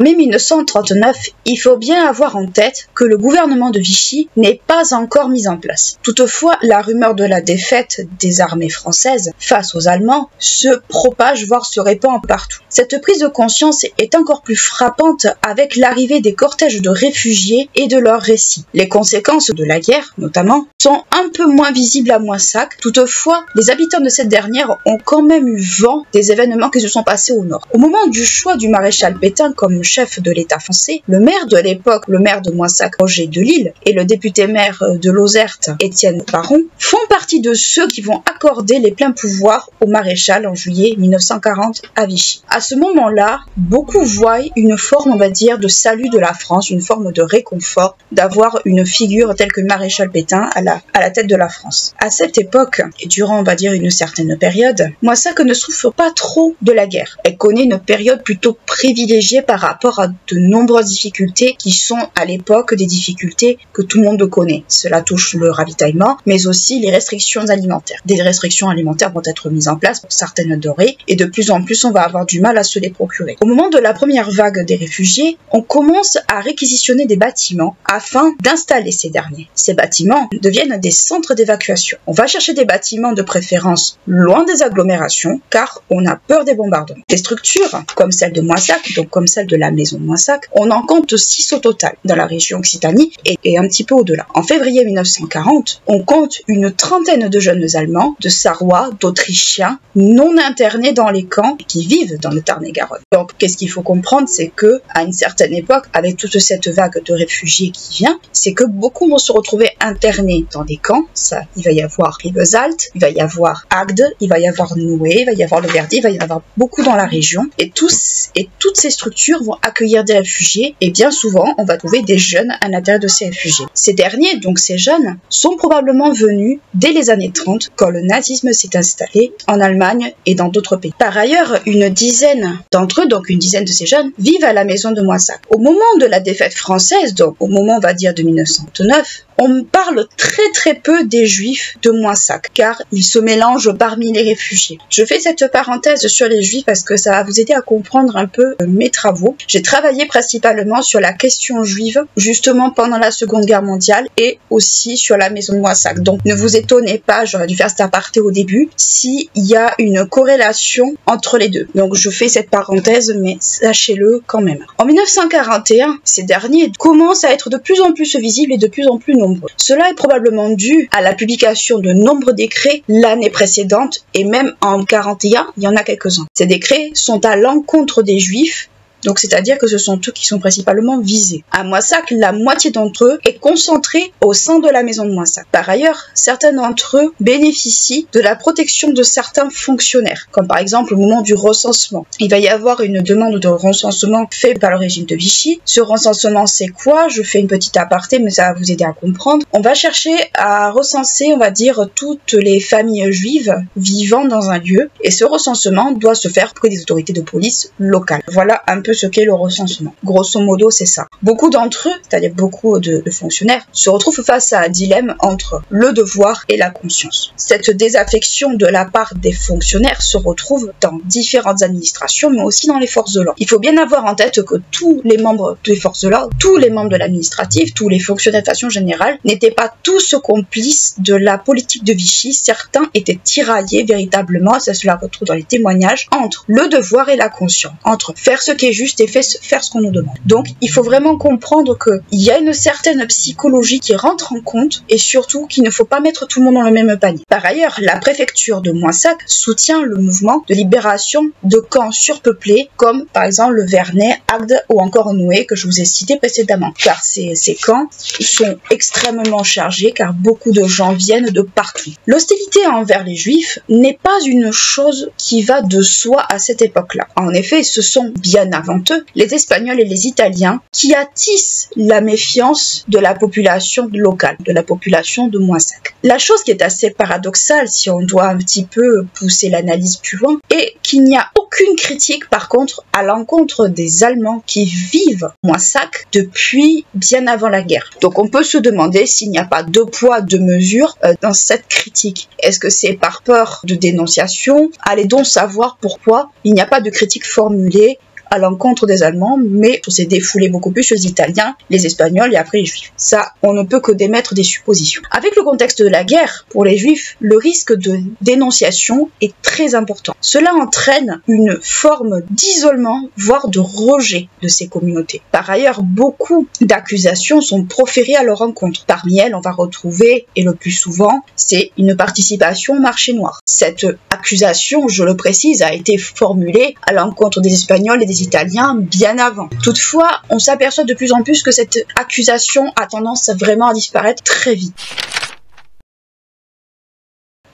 En mai 1939, il faut bien avoir en tête que le gouvernement de Vichy n'est pas encore mis en place. Toutefois, la rumeur de la défaite des armées françaises face aux Allemands se propage, voire se répand partout. Cette prise de conscience est encore plus frappante avec l'arrivée des cortèges de réfugiés et de leurs récits. Les conséquences de la guerre, notamment, sont un peu moins visibles à Moissac. Toutefois, les habitants de cette dernière ont quand même eu vent des événements qui se sont passés au nord. Au moment du choix du maréchal Pétain comme chef de l'État français, le maire de l'époque, le maire de Moissac, Roger Delisle, et le député-maire de Lozerte, Étienne Baron, font partie de ceux qui vont accorder les pleins pouvoirs au maréchal en juillet 1940 à Vichy. À ce moment-là, beaucoup voient une forme, on va dire, de salut de la France, une forme de réconfort d'avoir une figure telle que le maréchal Pétain à la tête de la France. À cette époque, et durant, on va dire, une certaine période, Moissac ne souffre pas trop de la guerre. Elle connaît une période plutôt privilégiée par rapport à de nombreuses difficultés qui sont à l'époque des difficultés que tout le monde connaît. Cela touche le ravitaillement, mais aussi les restrictions alimentaires. Des restrictions alimentaires vont être mises en place pour certaines denrées et de plus en plus on va avoir du mal à se les procurer. Au moment de la première vague des réfugiés, on commence à réquisitionner des bâtiments afin d'installer ces derniers. Ces bâtiments deviennent des centres d'évacuation. On va chercher des bâtiments de préférence loin des agglomérations car on a peur des bombardements. Des structures comme celle de Moissac, donc comme celle de la maison de Moissac, on en compte 6 au total dans la région Occitanie et un petit peu au-delà. En février 1940, on compte une trentaine de jeunes Allemands, de Sarrois, d'Autrichiens, non internés dans les camps qui vivent dans le Tarn-et-Garonne. Donc, qu'est-ce qu'il faut comprendre, c'est que à une certaine époque, avec toute cette vague de réfugiés qui vient, c'est que beaucoup vont se retrouver internés dans des camps. Ça, il va y avoir Rivesaltes, il va y avoir Agde, il va y avoir Noué, il va y avoir le Verdier, il va y en avoir beaucoup dans la région. Et toutes ces structures vont accueillir des réfugiés et bien souvent, on va trouver des jeunes à l'intérieur de ces réfugiés. Ces derniers, donc ces jeunes, sont probablement venus dès les années 30 quand le nazisme s'est installé en Allemagne et dans d'autres pays. Par ailleurs, une dizaine d'entre eux, donc une dizaine de ces jeunes, vivent à la maison de Moissac. Au moment de la défaite française, donc au moment on va dire de 1909, on parle très peu des Juifs de Moissac, car ils se mélangent parmi les réfugiés. Je fais cette parenthèse sur les Juifs parce que ça va vous aider à comprendre un peu mes travaux. J'ai travaillé principalement sur la question juive, justement pendant la Seconde Guerre mondiale, et aussi sur la maison de Moissac. Donc ne vous étonnez pas, j'aurais dû faire cet aparté au début, s'il y a une corrélation entre les deux. Donc je fais cette parenthèse, mais sachez-le quand même. En 1941, ces derniers commencent à être de plus en plus visibles et de plus en plus nombreux. Cela est probablement dû à la publication de nombreux décrets l'année précédente et même en 41, il y en a quelques-uns. Ces décrets sont à l'encontre des Juifs. Donc, c'est-à-dire que ce sont eux qui sont principalement visés. À Moissac, la moitié d'entre eux est concentrée au sein de la maison de Moissac. Par ailleurs, certains d'entre eux bénéficient de la protection de certains fonctionnaires, comme par exemple au moment du recensement. Il va y avoir une demande de recensement faite par le régime de Vichy. Ce recensement, c'est quoi? Je fais une petite aparté, mais ça va vous aider à comprendre. On va chercher à recenser, on va dire, toutes les familles juives vivant dans un lieu, et ce recensement doit se faire auprès des autorités de police locales. Voilà un peu ce qu'est le recensement. Grosso modo, c'est ça. Beaucoup d'entre eux, c'est-à-dire beaucoup de fonctionnaires, se retrouvent face à un dilemme entre le devoir et la conscience. Cette désaffection de la part des fonctionnaires se retrouve dans différentes administrations, mais aussi dans les forces de l'ordre. Il faut bien avoir en tête que tous les membres des forces de l'ordre, tous les membres de l'administratif, tous les fonctionnaires de façon générale, n'étaient pas tous complices de la politique de Vichy. Certains étaient tiraillés véritablement, ça se la retrouve dans les témoignages, entre le devoir et la conscience, entre faire ce qui est juste et faire ce qu'on nous demande. Donc, il faut vraiment comprendre qu'il y a une certaine psychologie qui rentre en compte et surtout qu'il ne faut pas mettre tout le monde dans le même panier. Par ailleurs, la préfecture de Moissac soutient le mouvement de libération de camps surpeuplés comme par exemple le Vernet, Agde ou encore Noué que je vous ai cité précédemment. Car ces camps sont extrêmement chargés car beaucoup de gens viennent de partout. L'hostilité envers les Juifs n'est pas une chose qui va de soi à cette époque-là. En effet, ce sont bien avant eux, les Espagnols et les Italiens, qui attissent la méfiance de la population locale, de la population de Moissac. La chose qui est assez paradoxale, si on doit un petit peu pousser l'analyse plus loin, est qu'il n'y a aucune critique, par contre, à l'encontre des Allemands qui vivent Moissac depuis bien avant la guerre. Donc on peut se demander s'il n'y a pas deux poids, deux mesures dans cette critique. Est-ce que c'est par peur de dénonciation? Allez donc savoir pourquoi il n'y a pas de critique formulée à l'encontre des Allemands, mais on s'est défoulé beaucoup plus sur les Italiens, les Espagnols et après les Juifs. Ça, on ne peut que d'émettre des suppositions. Avec le contexte de la guerre, pour les Juifs, le risque de dénonciation est très important. Cela entraîne une forme d'isolement, voire de rejet de ces communautés. Par ailleurs, beaucoup d'accusations sont proférées à leur encontre. Parmi elles, on va retrouver, et le plus souvent, c'est une participation au marché noir. Cette accusation, je le précise, a été formulée à l'encontre des Espagnols et des Italiens bien avant. Toutefois, on s'aperçoit de plus en plus que cette accusation a tendance vraiment à disparaître très vite.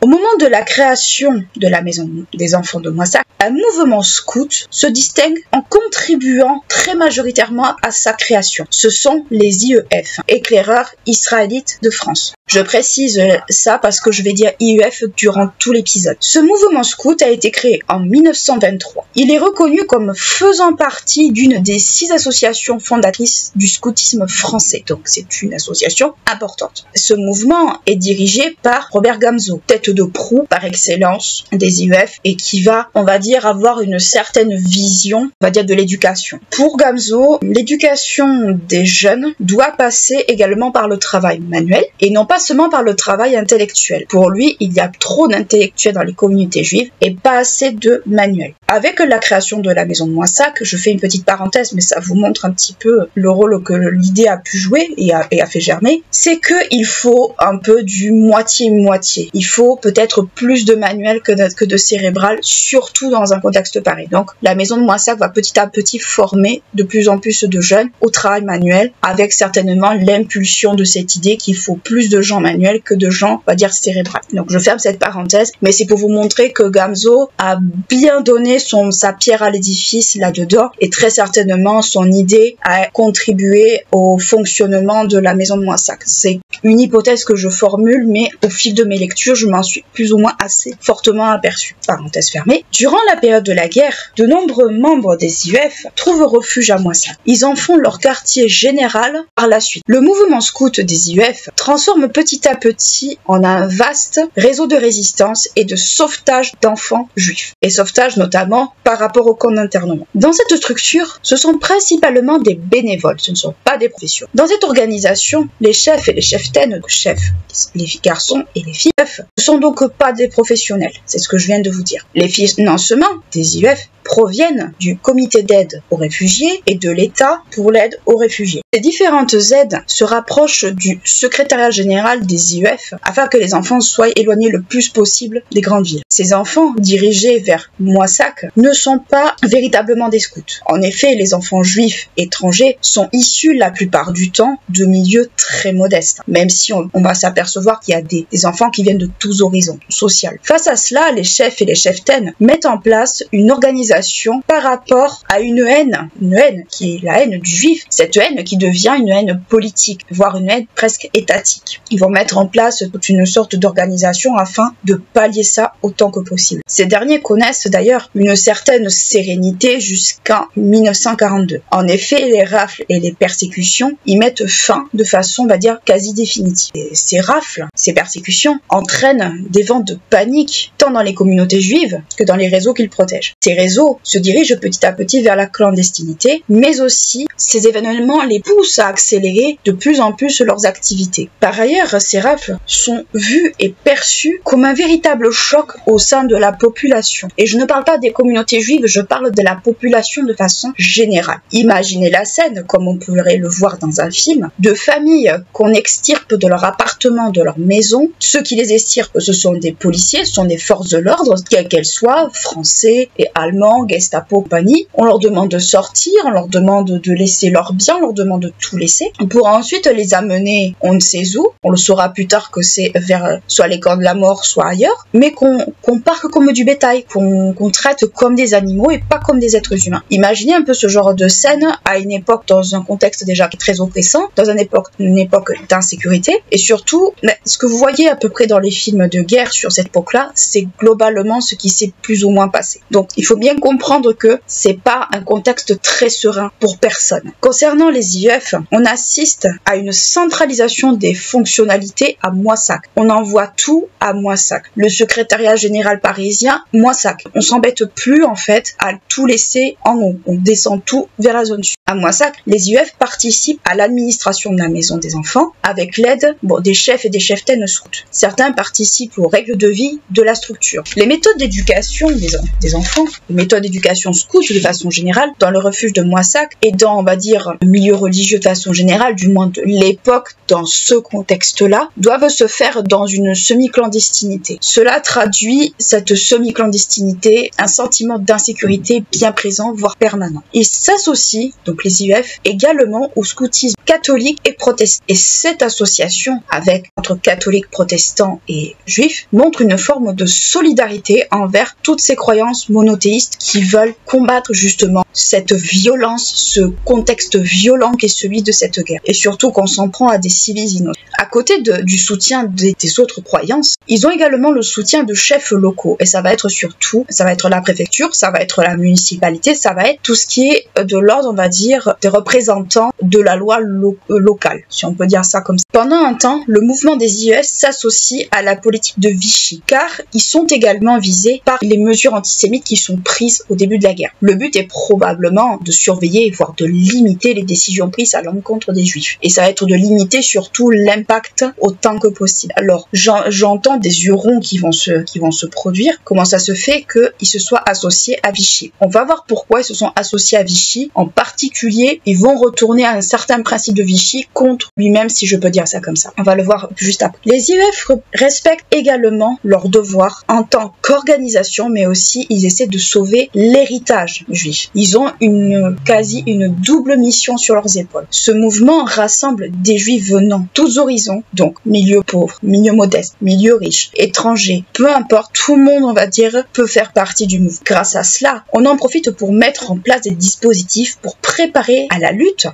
Au moment de la création de la Maison des Enfants de Moissac, un mouvement scout se distingue en contribuant très majoritairement à sa création. Ce sont les IEF, Éclaireurs Israélites de France. Je précise ça parce que je vais dire IEF durant tout l'épisode. Ce mouvement scout a été créé en 1923. Il est reconnu comme faisant partie d'une des 6 associations fondatrices du scoutisme français. Donc c'est une association importante. Ce mouvement est dirigé par Robert Gamzo, tête de proue par excellence des IEF et qui va, on va dire, avoir une certaine vision, on va dire, de l'éducation. Pour Gamzo, l'éducation des jeunes doit passer également par le travail manuel et non pas seulement par le travail intellectuel. Pour lui, il y a trop d'intellectuels dans les communautés juives et pas assez de manuels. Avec la création de la Maison de Moissac, je fais une petite parenthèse, mais ça vous montre un petit peu le rôle que l'idée a pu jouer et a fait germer, c'est qu'il faut un peu du moitié-moitié. Il faut peut-être plus de manuel que de cérébral, surtout dans un contexte pareil. Donc, la Maison de Moissac va petit à petit former de plus en plus de jeunes au travail manuel, avec certainement l'impulsion de cette idée qu'il faut plus de gens manuels que de gens, on va dire, cérébrales. Donc, je ferme cette parenthèse, mais c'est pour vous montrer que Gamzo a bien donné sa pierre à l'édifice là-dedans, et très certainement son idée a contribué au fonctionnement de la Maison de Moissac. C'est une hypothèse que je formule, mais au fil de mes lectures, je m'en suis plus ou moins assez fortement aperçu. Parenthèse fermée. Durant la période de la guerre, de nombreux membres des IEF trouvent refuge à Moissac. Ils en font leur quartier général par la suite. Le mouvement scout des IEF transforme petit à petit en un vaste réseau de résistance et de sauvetage d'enfants juifs. Et sauvetage notamment par rapport au camp d'internement. Dans cette structure, ce sont principalement des bénévoles, ce ne sont pas des professions. Dans cette organisation, les chefs et les cheftaines, les garçons et les filles, ne sont donc pas des professionnels. C'est ce que je viens de vous dire. Les financements des IEF proviennent du comité d'aide aux réfugiés et de l'État pour l'aide aux réfugiés. Ces différentes aides se rapprochent du secrétariat général des IEF afin que les enfants soient éloignés le plus possible des grandes villes. Ces enfants dirigés vers Moissac ne sont pas véritablement des scouts. En effet, les enfants juifs étrangers sont issus la plupart du temps de milieux très modestes, même si on va s'apercevoir qu'il y a des enfants qui viennent de tous horizons sociaux. Face à cela, les chefs et les cheftaines mettent en place une organisation par rapport à une haine qui est la haine du juif, cette haine qui devient une haine politique, voire une haine presque étatique. Ils vont mettre en place toute une sorte d'organisation afin de pallier ça autant que possible. Ces derniers connaissent d'ailleurs une certaine sérénité jusqu'en 1942. En effet, les rafles et les persécutions y mettent fin de façon, on va dire, quasi définitive. Et ces rafles, ces persécutions entraînent des vents de panique tant dans les communautés juives que dans les réseaux qu'ils protègent. Ces réseaux se dirigent petit à petit vers la clandestinité, mais aussi ces événements les poussent à accélérer de plus en plus leurs activités. Par ailleurs, ces rafles sont vus et perçus comme un véritable choc au sein de la population. Et je ne parle pas des communautés juives, je parle de la population de façon générale. Imaginez la scène, comme on pourrait le voir dans un film, de familles qu'on extirpe de leur appartement, de leur maison. Ceux qui les extirpent, ce sont des policiers, ce sont des forces de l'ordre, quelles qu'elles soient, français et allemands, Gestapo, compagnie. On leur demande de sortir, on leur demande de laisser leurs biens, on leur demande de tout laisser, pour ensuite les amener on ne sait où. On le saura plus tard que c'est vers soit les camps de la mort, soit ailleurs, mais qu'on parque comme du bétail, qu'on traite comme des animaux et pas comme des êtres humains. Imaginez un peu ce genre de scène à une époque, dans un contexte déjà très oppressant, dans une époque d'insécurité, et surtout, ce que vous voyez à peu près dans les films de guerre sur cette époque-là, c'est globalement ce qui s'est plus ou moins passé. Donc Il faut bien comprendre que c'est pas un contexte très serein pour personne. Concernant les IEF, on assiste à une centralisation des fonctionnalités à Moissac. On envoie tout à Moissac. Le secrétariat général parisien, Moissac. On s'embête plus en fait à tout laisser en haut. On descend tout vers la zone sud. À Moissac, les IEF participent à l'administration de la maison des enfants avec l'aide des chefs et des cheftaines scouts. Certains participent aux règles de vie de la structure. Les méthodes d'éducation des enfants, les méthodes d'éducation scout de façon générale, dans le refuge de Moissac et dans, on va dire, le milieu religieux de façon générale, du moins de l'époque, dans ce contexte-là, doivent se faire dans une semi-clandestinité. Cela traduit cette semi-clandestinité, un sentiment d'insécurité bien présent, voire permanent. Ils s'associent, donc les IEF, également au scoutisme catholique et protestant. Et cette association entre catholiques, protestants et juifs montre une forme de solidarité envers toutes ces croyances monothéistes qui veulent combattre justement cette violence, ce contexte violent qu'est celui de cette guerre. Et surtout qu'on s'en prend à des civils innocents. À côté du soutien des autres croyances, ils ont également le soutien de chefs locaux. Et ça va être surtout, ça va être la préfecture, ça va être la municipalité, ça va être tout ce qui est de l'ordre, on va dire, des représentants de la loi locale, si on peut dire ça comme ça. Pendant un temps, le mouvement des IES s'associe à la politique de Vichy, car ils sont également visés par les mesures antisémites qui sont prises au début de la guerre. Le but est probablement de surveiller, voire de limiter les décisions prises à l'encontre des Juifs. Et ça va être de limiter surtout l'impact autant que possible. Alors, j'entends des hurons qui vont se produire. Comment ça se fait qu'ils se soient associés à Vichy? On va voir pourquoi ils se sont associés à Vichy. En particulier, ils vont retourner à un certain principe de Vichy contre lui-même, si je peux dire ça comme ça. On va le voir juste après. Les IEF respectent également leurs devoirs en tant qu'organisation, mais aussi ils essaient de sauver l'héritage juif. Ils ont une double mission sur leurs épaules. Ce mouvement rassemble des juifs venant tous horizons, donc milieu pauvre, milieu modeste, milieu riche, étranger, peu importe, tout le monde, on va dire, peut faire partie du mouvement. Grâce à cela, on en profite pour mettre en place des dispositifs pour préparer à la lutte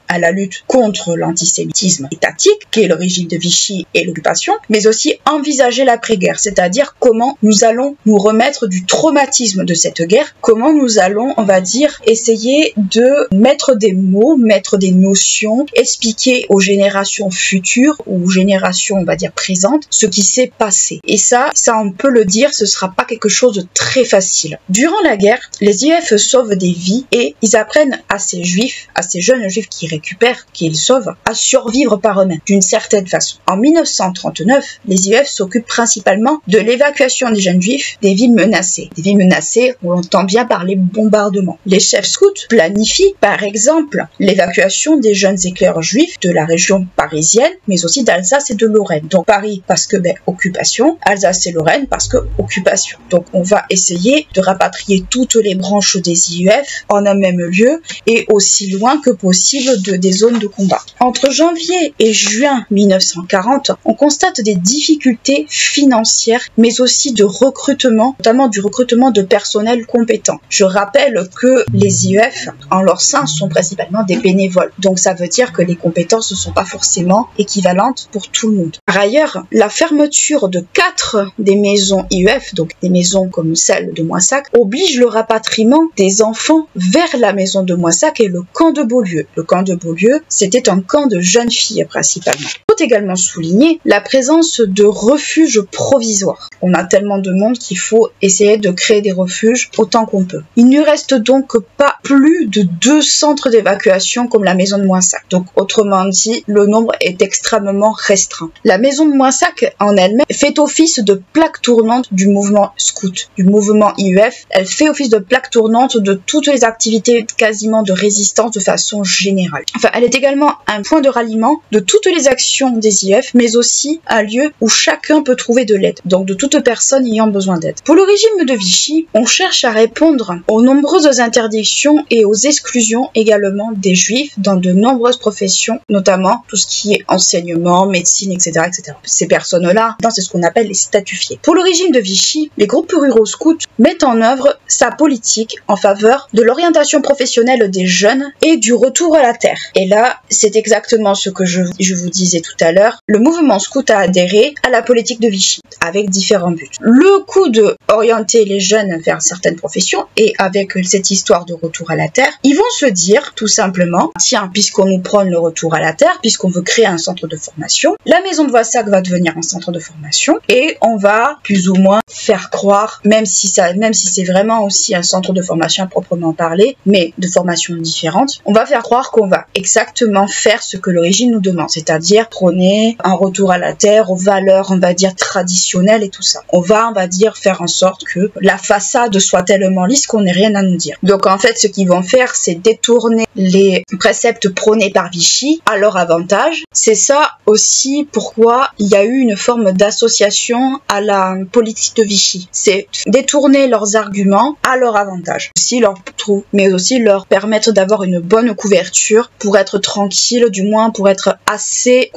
contre l'antisémitisme étatique, qui est le régime de Vichy et l'occupation, mais aussi envisager l'après-guerre, c'est-à-dire comment nous allons nous remettre du traumatisme de cette guerre, comment nous allons, on va dire, essayer de mettre des mots, mettre des notions, expliquer aux générations futures ou aux générations, on va dire, présentes, ce qui s'est passé. Et ça on peut le dire, ce sera pas quelque chose de très facile. Durant la guerre, les IEF sauvent des vies et ils apprennent à ces juifs, à ces jeunes juifs qu'ils récupèrent, qu'ils sauvent, à survivre par eux-mêmes, d'une certaine façon. En 1939, les IEF s'occupent principalement de l'évacuation des jeunes juifs des villes menacées. Des villes menacées, on l'entend bien par les bombardements. Les chefs scouts planifient, par exemple, l'évacuation des jeunes éclaireurs juifs de la région parisienne, mais aussi d'Alsace et de Lorraine. Donc Paris parce que occupation, Alsace et Lorraine parce que occupation. Donc on va essayer de rapatrier toutes les branches des IEF en un même lieu et aussi loin que possible des zones de combat. Entre janvier et juin 1940, on constate des difficultés financières, mais aussi de recrutement, notamment du recrutement de personnel compétent. Je rappelle que les IEF, en leur sein, sont principalement des bénévoles. Donc ça veut dire que les compétences ne sont pas forcément équivalentes pour tout le monde. Par ailleurs, la fermeture de 4 des maisons IEF, donc des maisons comme celle de Moissac, oblige le rapatriement des enfants vers la maison de Moissac et le camp de Beaulieu. Le camp de Beaulieu, c'était un camp de jeunes filles principalement. Il faut également souligner la présence de refuges provisoires. On a tellement de monde qu'il faut essayer de créer des refuges autant qu'on peut. Il ne reste donc pas plus de 2 centres d'évacuation comme la maison de Moissac. Donc autrement dit, le nombre est extrêmement restreint. La maison de Moissac en elle-même fait office de plaque tournante du mouvement scout, du mouvement IEF. Elle fait office de plaque tournante de toutes les activités quasiment de résistance de façon générale. Enfin, elle est également un point de ralliement de toutes les actions des IEF, mais aussi un lieu où chacun peut trouver de l'aide, donc de toute personne ayant besoin d'aide. Pour le régime de Vichy, on cherche à répondre aux nombreuses interdictions et aux exclusions également des juifs dans de nombreuses professions, notamment tout ce qui est enseignement, médecine, etc. etc. Ces personnes-là, c'est ce qu'on appelle les statufiés. Pour le régime de Vichy, les groupes ruraux scouts mettent en œuvre sa politique en faveur de l'orientation professionnelle des jeunes et du retour à la terre. Et là, c'est exactement ce que je vous disais tout à l'heure. Le mouvement scout a adhéré à la politique de Vichy, avec différents buts. Le coup de orienter les jeunes vers certaines professions, et avec cette histoire de retour à la terre, ils vont se dire tout simplement, tiens, puisqu'on nous prône le retour à la terre, puisqu'on veut créer un centre de formation, la maison de Voissac va devenir un centre de formation, et on va plus ou moins faire croire, même si c'est vraiment aussi un centre de formation à proprement parler, mais de formation différente, on va faire croire qu'on va exactement faire ce que le régime nous demande, c'est-à-dire prôner un retour à la terre, aux valeurs, on va dire, traditionnelles et tout ça. On va dire, faire en sorte que la façade soit tellement lisse qu'on n'ait rien à nous dire. Donc en fait, ce qu'ils vont faire, c'est détourner les préceptes prônés par Vichy à leur avantage. C'est ça aussi pourquoi il y a eu une forme d'association à la politique de Vichy. C'est détourner leurs arguments à leur avantage. Mais aussi leur permettre d'avoir une bonne couverture pour être tranquille, du moins pour être assez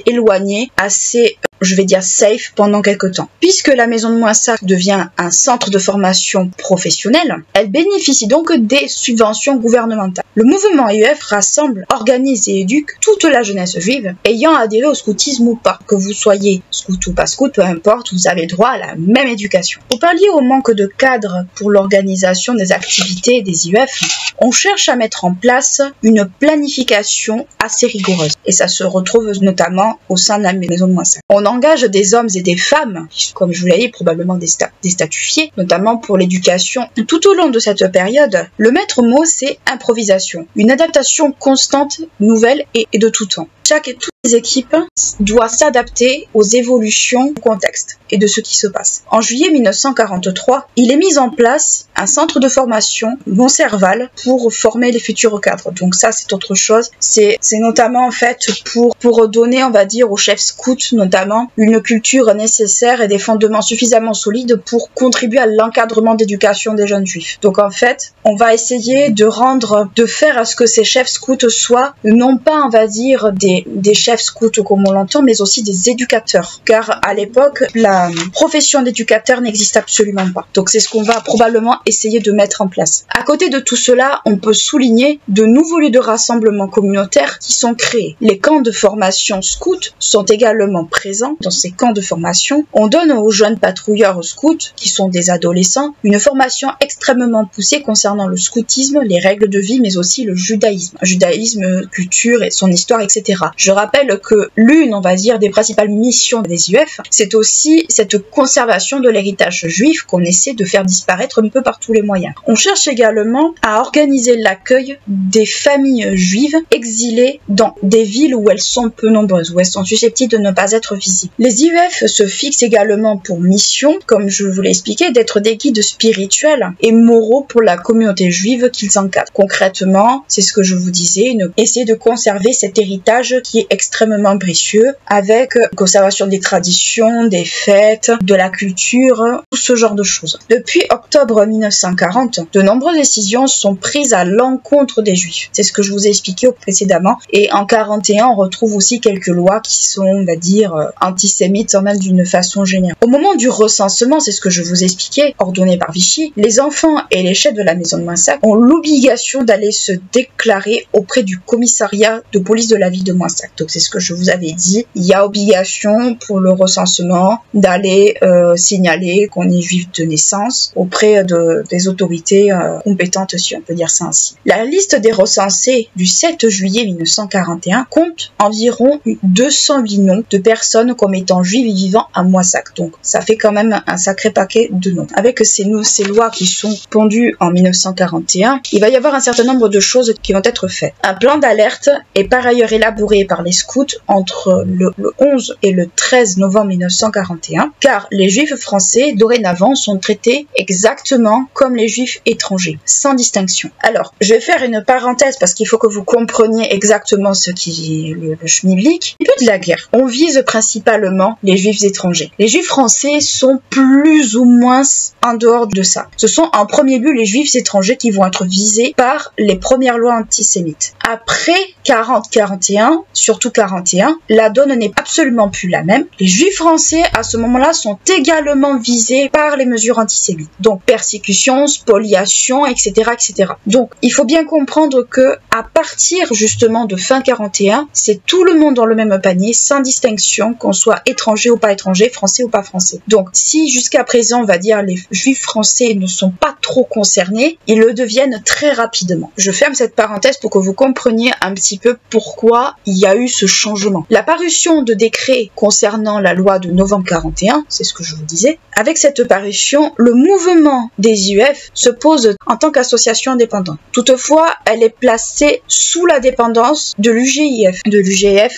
éloigné, assez, je vais dire, safe pendant quelques temps. Puisque la maison de Moissac devient un centre de formation professionnelle, elle bénéficie donc des subventions gouvernementales. Le mouvement IEF rassemble, organise et éduque toute la jeunesse juive ayant adhéré au scoutisme ou pas. Que vous soyez scout ou pas scout, peu importe, vous avez droit à la même éducation. Pour pallier au manque de cadres pour l'organisation des activités des IEF, on cherche à mettre en place une planification assez rigoureuse. Et ça se retrouve notamment au sein de la maison de Moissac. On engage des hommes et des femmes, comme je vous l'ai dit, probablement des statufiés, notamment pour l'éducation. Tout au long de cette période, le maître mot, c'est improvisation. Une adaptation constante, nouvelle et de tout temps. Toutes les équipes doivent s'adapter aux évolutions du contexte et de ce qui se passe. En juillet 1943, il est mis en place un centre de formation Montserval pour former les futurs cadres. Donc ça, c'est autre chose. C'est notamment en fait pour donner, on va dire, aux chefs scouts notamment une culture nécessaire et des fondements suffisamment solides pour contribuer à l'encadrement d'éducation des jeunes juifs. Donc en fait, on va essayer de faire à ce que ces chefs scouts soient non pas, on va dire, des chefs scouts comme on l'entend, mais aussi des éducateurs. Car à l'époque, la profession d'éducateur n'existe absolument pas. Donc c'est ce qu'on va probablement essayer de mettre en place. À côté de tout cela, on peut souligner de nouveaux lieux de rassemblement communautaire qui sont créés. Les camps de formation scouts sont également présents dans ces camps de formation. On donne aux jeunes patrouilleurs scouts, qui sont des adolescents, une formation extrêmement poussée concernant le scoutisme, les règles de vie, mais aussi le judaïsme. Judaïsme, culture et son histoire, etc. Je rappelle que l'une, on va dire, des principales missions des IEF, c'est aussi cette conservation de l'héritage juif qu'on essaie de faire disparaître un peu par tous les moyens. On cherche également à organiser l'accueil des familles juives exilées dans des villes où elles sont peu nombreuses, où elles sont susceptibles de ne pas être visibles. Les IEF se fixent également pour mission, comme je vous l'ai expliqué, d'être des guides spirituels et moraux pour la communauté juive qu'ils encadrent. Concrètement, c'est ce que je vous disais, essayer de conserver cet héritage qui est extrêmement précieux, avec conservation des traditions, des fêtes, de la culture, tout ce genre de choses. Depuis octobre 1940, de nombreuses décisions sont prises à l'encontre des Juifs. C'est ce que je vous ai expliqué précédemment. Et en 1941, on retrouve aussi quelques lois qui sont, on va dire, antisémites, même d'une façon générale. Au moment du recensement, c'est ce que je vous ai expliqué, ordonné par Vichy, les enfants et les chefs de la maison de Moissac ont l'obligation d'aller se déclarer auprès du commissariat de police de la ville de Moissac. Donc c'est ce que je vous avais dit. Il y a obligation pour le recensement d'aller signaler qu'on est juif de naissance auprès des autorités compétentes, si on peut dire ça ainsi. La liste des recensés du 7 juillet 1941 compte environ 208 noms de personnes comme étant juives vivant à Moissac. Donc ça fait quand même un sacré paquet de noms. Avec ces lois qui sont pondues en 1941, il va y avoir un certain nombre de choses qui vont être faites. Un plan d'alerte est par ailleurs élaboré par les scouts entre le 11 et le 13 novembre 1941, car les juifs français dorénavant sont traités exactement comme les juifs étrangers, sans distinction. Alors, je vais faire une parenthèse parce qu'il faut que vous compreniez exactement ce qui est le schmilblick. Au début de la guerre, on vise principalement les juifs étrangers. Les juifs français sont plus ou moins en dehors de ça. Ce sont en premier lieu les juifs étrangers qui vont être visés par les premières lois antisémites. Après 40-41, surtout 41, la donne n'est absolument plus la même. Les juifs français, à ce moment-là, sont également visés par les mesures antisémites. Donc, persécution, spoliation, etc., etc. Donc, il faut bien comprendre que, à partir justement de fin 41, c'est tout le monde dans le même panier, sans distinction, qu'on soit étranger ou pas étranger, français ou pas français. Donc, si jusqu'à présent, on va dire, les juifs français ne sont pas trop concernés, ils le deviennent très rapidement. Je ferme cette parenthèse pour que vous compreniez un petit peu pourquoi il y a eu ce changement. La parution de décret concernant la loi de novembre 41, c'est ce que je vous disais, avec cette parution, le mouvement des IEF se pose en tant qu'association indépendante. Toutefois, elle est placée sous la dépendance de l'UGIF,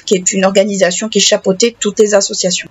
qui est une organisation qui chapeautait toutes les associations.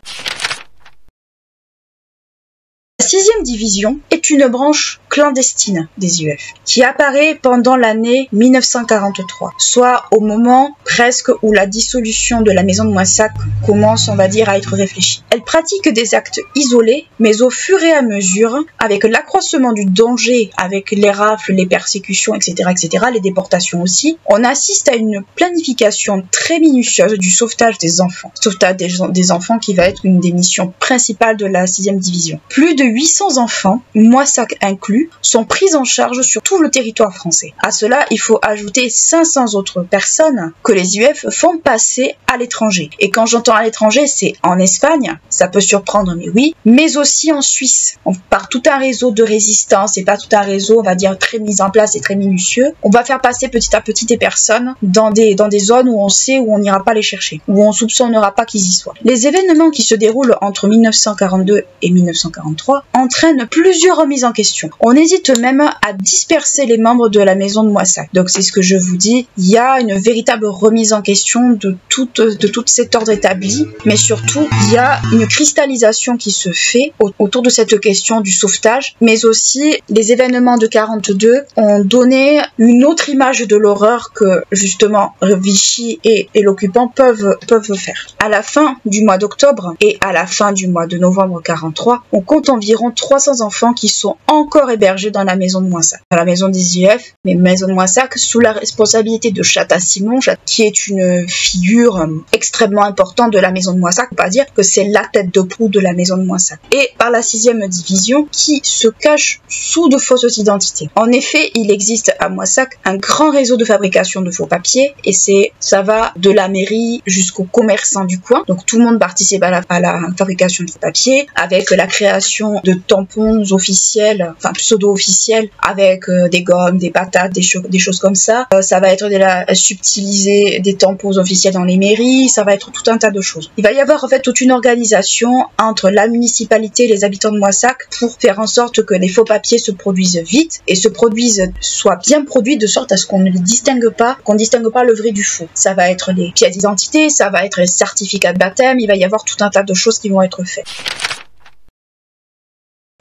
La 6e division est une branche clandestine des IEF qui apparaît pendant l'année 1943, soit au moment presque où la dissolution de la maison de Moissac commence, on va dire, à être réfléchie. Elle pratique des actes isolés, mais au fur et à mesure, avec l'accroissement du danger, avec les rafles, les persécutions, etc., etc., les déportations aussi, on assiste à une planification très minutieuse du sauvetage des enfants. Sauvetage des enfants qui va être une des missions principales de la 6e division. Plus de 800 enfants, Moissac inclus, sont pris en charge sur tout le territoire français. À cela, il faut ajouter 500 autres personnes que les IEF font passer à l'étranger. Et quand j'entends à l'étranger, c'est en Espagne, ça peut surprendre, mais oui, mais aussi en Suisse. Par tout un réseau de résistance et pas tout un réseau, on va dire, très mis en place et très minutieux, on va faire passer petit à petit des personnes dans des zones où on sait où on n'ira pas les chercher, où on soupçonnera pas qu'ils y soient. Les événements qui se déroulent entre 1942 et 1943 entraînent plusieurs remises en question. On hésite même à disperser les membres de la maison de Moissac. Donc c'est ce que je vous dis, il y a une véritable remise en question de tout cet ordre établi, mais surtout il y a une cristallisation qui se fait autour de cette question du sauvetage, mais aussi les événements de 42 ont donné une autre image de l'horreur que justement Vichy et l'occupant peuvent faire. À la fin du mois d'octobre et à la fin du mois de novembre 43, on compte environ 300 enfants qui sont encore hébergés dans la maison de Moissac. Dans la maison des IEF, mais maison de Moissac sous la responsabilité de Chata Simon, qui est une figure extrêmement importante de la maison de Moissac. On peut pas dire que c'est la tête de proue de la maison de Moissac. Et par la 6e division qui se cache sous de fausses identités. En effet, il existe à Moissac un grand réseau de fabrication de faux papiers et ça va de la mairie jusqu'aux commerçants du coin. Donc tout le monde participe à la fabrication de faux papiers avec la création de tampons officiels, enfin pseudo-officiels, avec des gommes, des patates, des choses comme ça. Ça va être subtiliser des tampons officiels dans les mairies, ça va être tout un tas de choses. Il va y avoir en fait toute une organisation entre la municipalité et les habitants de Moissac pour faire en sorte que les faux papiers se produisent vite et soient bien produits de sorte à ce qu'on ne les distingue pas, qu'on distingue pas le vrai du faux. Ça va être les pièces d'identité, ça va être les certificats de baptême, il va y avoir tout un tas de choses qui vont être faites.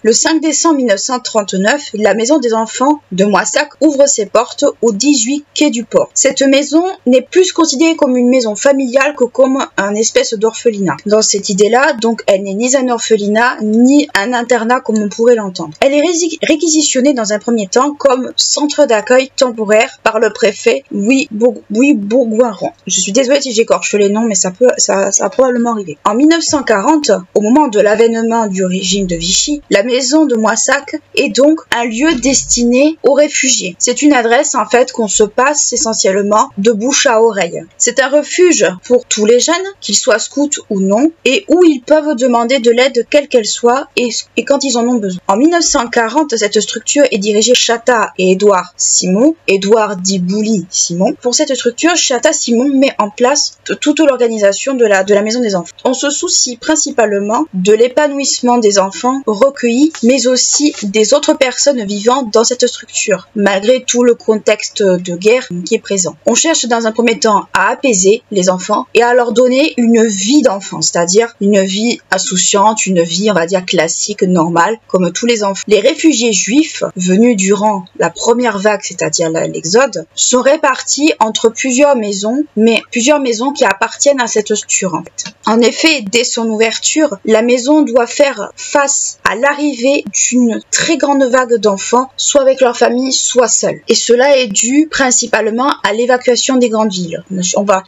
Le 5 décembre 1939, la maison des enfants de Moissac ouvre ses portes au 18 quai du Port. Cette maison n'est plus considérée comme une maison familiale que comme un espèce d'orphelinat. Dans cette idée-là, donc, elle n'est ni un orphelinat, ni un internat comme on pourrait l'entendre. Elle est réquisitionnée dans un premier temps comme centre d'accueil temporaire par le préfet Louis Bourgoiron. Je suis désolée si j'écorche les noms, mais ça a probablement arrivé. En 1940, au moment de l'avènement du régime de Vichy, la maison de Moissac est donc un lieu destiné aux réfugiés. C'est une adresse en fait qu'on se passe essentiellement de bouche à oreille. C'est un refuge pour tous les jeunes, qu'ils soient scouts ou non, et où ils peuvent demander de l'aide quelle qu'elle soit et quand ils en ont besoin. En 1940, cette structure est dirigée par Chata et Édouard Simon, Édouard dit Bouli Simon. Pour cette structure, Chata Simon met en place toute l'organisation de la maison des enfants. On se soucie principalement de l'épanouissement des enfants recueillis, mais aussi des autres personnes vivant dans cette structure, malgré tout le contexte de guerre qui est présent. On cherche dans un premier temps à apaiser les enfants et à leur donner une vie d'enfant, c'est-à-dire une vie insouciante, une vie, on va dire, classique, normale, comme tous les enfants. Les réfugiés juifs venus durant la première vague, c'est-à-dire l'exode, sont répartis entre plusieurs maisons qui appartiennent à cette structure, en fait. En effet, dès son ouverture, la maison doit faire face à l'arrivée d'une très grande vague d'enfants, soit avec leur famille, soit seuls. Et cela est dû principalement à l'évacuation des grandes villes.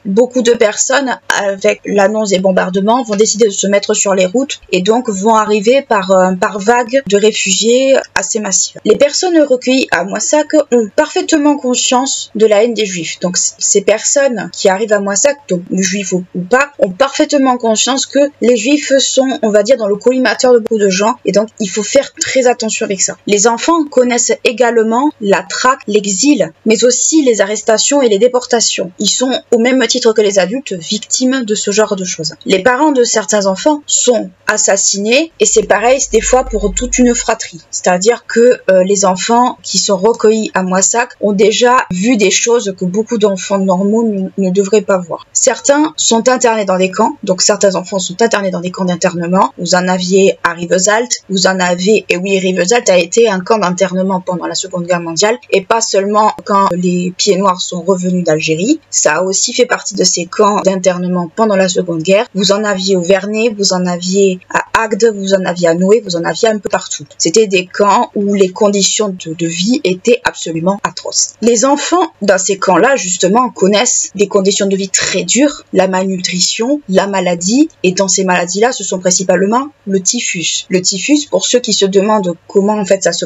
Beaucoup de personnes, avec l'annonce des bombardements, vont décider de se mettre sur les routes et donc vont arriver par vagues de réfugiés assez massives. Les personnes recueillies à Moissac ont parfaitement conscience de la haine des Juifs. Donc ces personnes qui arrivent à Moissac, donc juifs ou pas, ont parfaitement conscience que les Juifs sont, on va dire, dans le collimateur de beaucoup de gens et donc il faut faire très attention avec ça. Les enfants connaissent également la traque, l'exil, mais aussi les arrestations et les déportations. Ils sont, au même titre que les adultes, victimes de ce genre de choses. Les parents de certains enfants sont assassinés et c'est pareil des fois pour toute une fratrie. C'est-à-dire que les enfants qui sont recueillis à Moissac ont déjà vu des choses que beaucoup d'enfants normaux ne devraient pas voir. Certains sont internés dans des camps, donc certains enfants sont internés dans des camps d'internement. Vous en aviez à Rivesaltes, vous en avez, et oui, Rivesaltes a été un camp d'internement pendant la Seconde Guerre mondiale, et pas seulement quand les pieds noirs sont revenus d'Algérie, ça a aussi fait partie de ces camps d'internement pendant la Seconde Guerre. Vous en aviez au Vernet, vous en aviez à Agde, vous en aviez à Noé, vous en aviez un peu partout. C'était des camps où les conditions de vie étaient absolument atroces. Les enfants dans ces camps-là, justement, connaissent des conditions de vie très dures, la malnutrition, la maladie, et dans ces maladies-là, ce sont principalement le typhus. Le typhus, pour ceux qui se demandent comment en fait ça se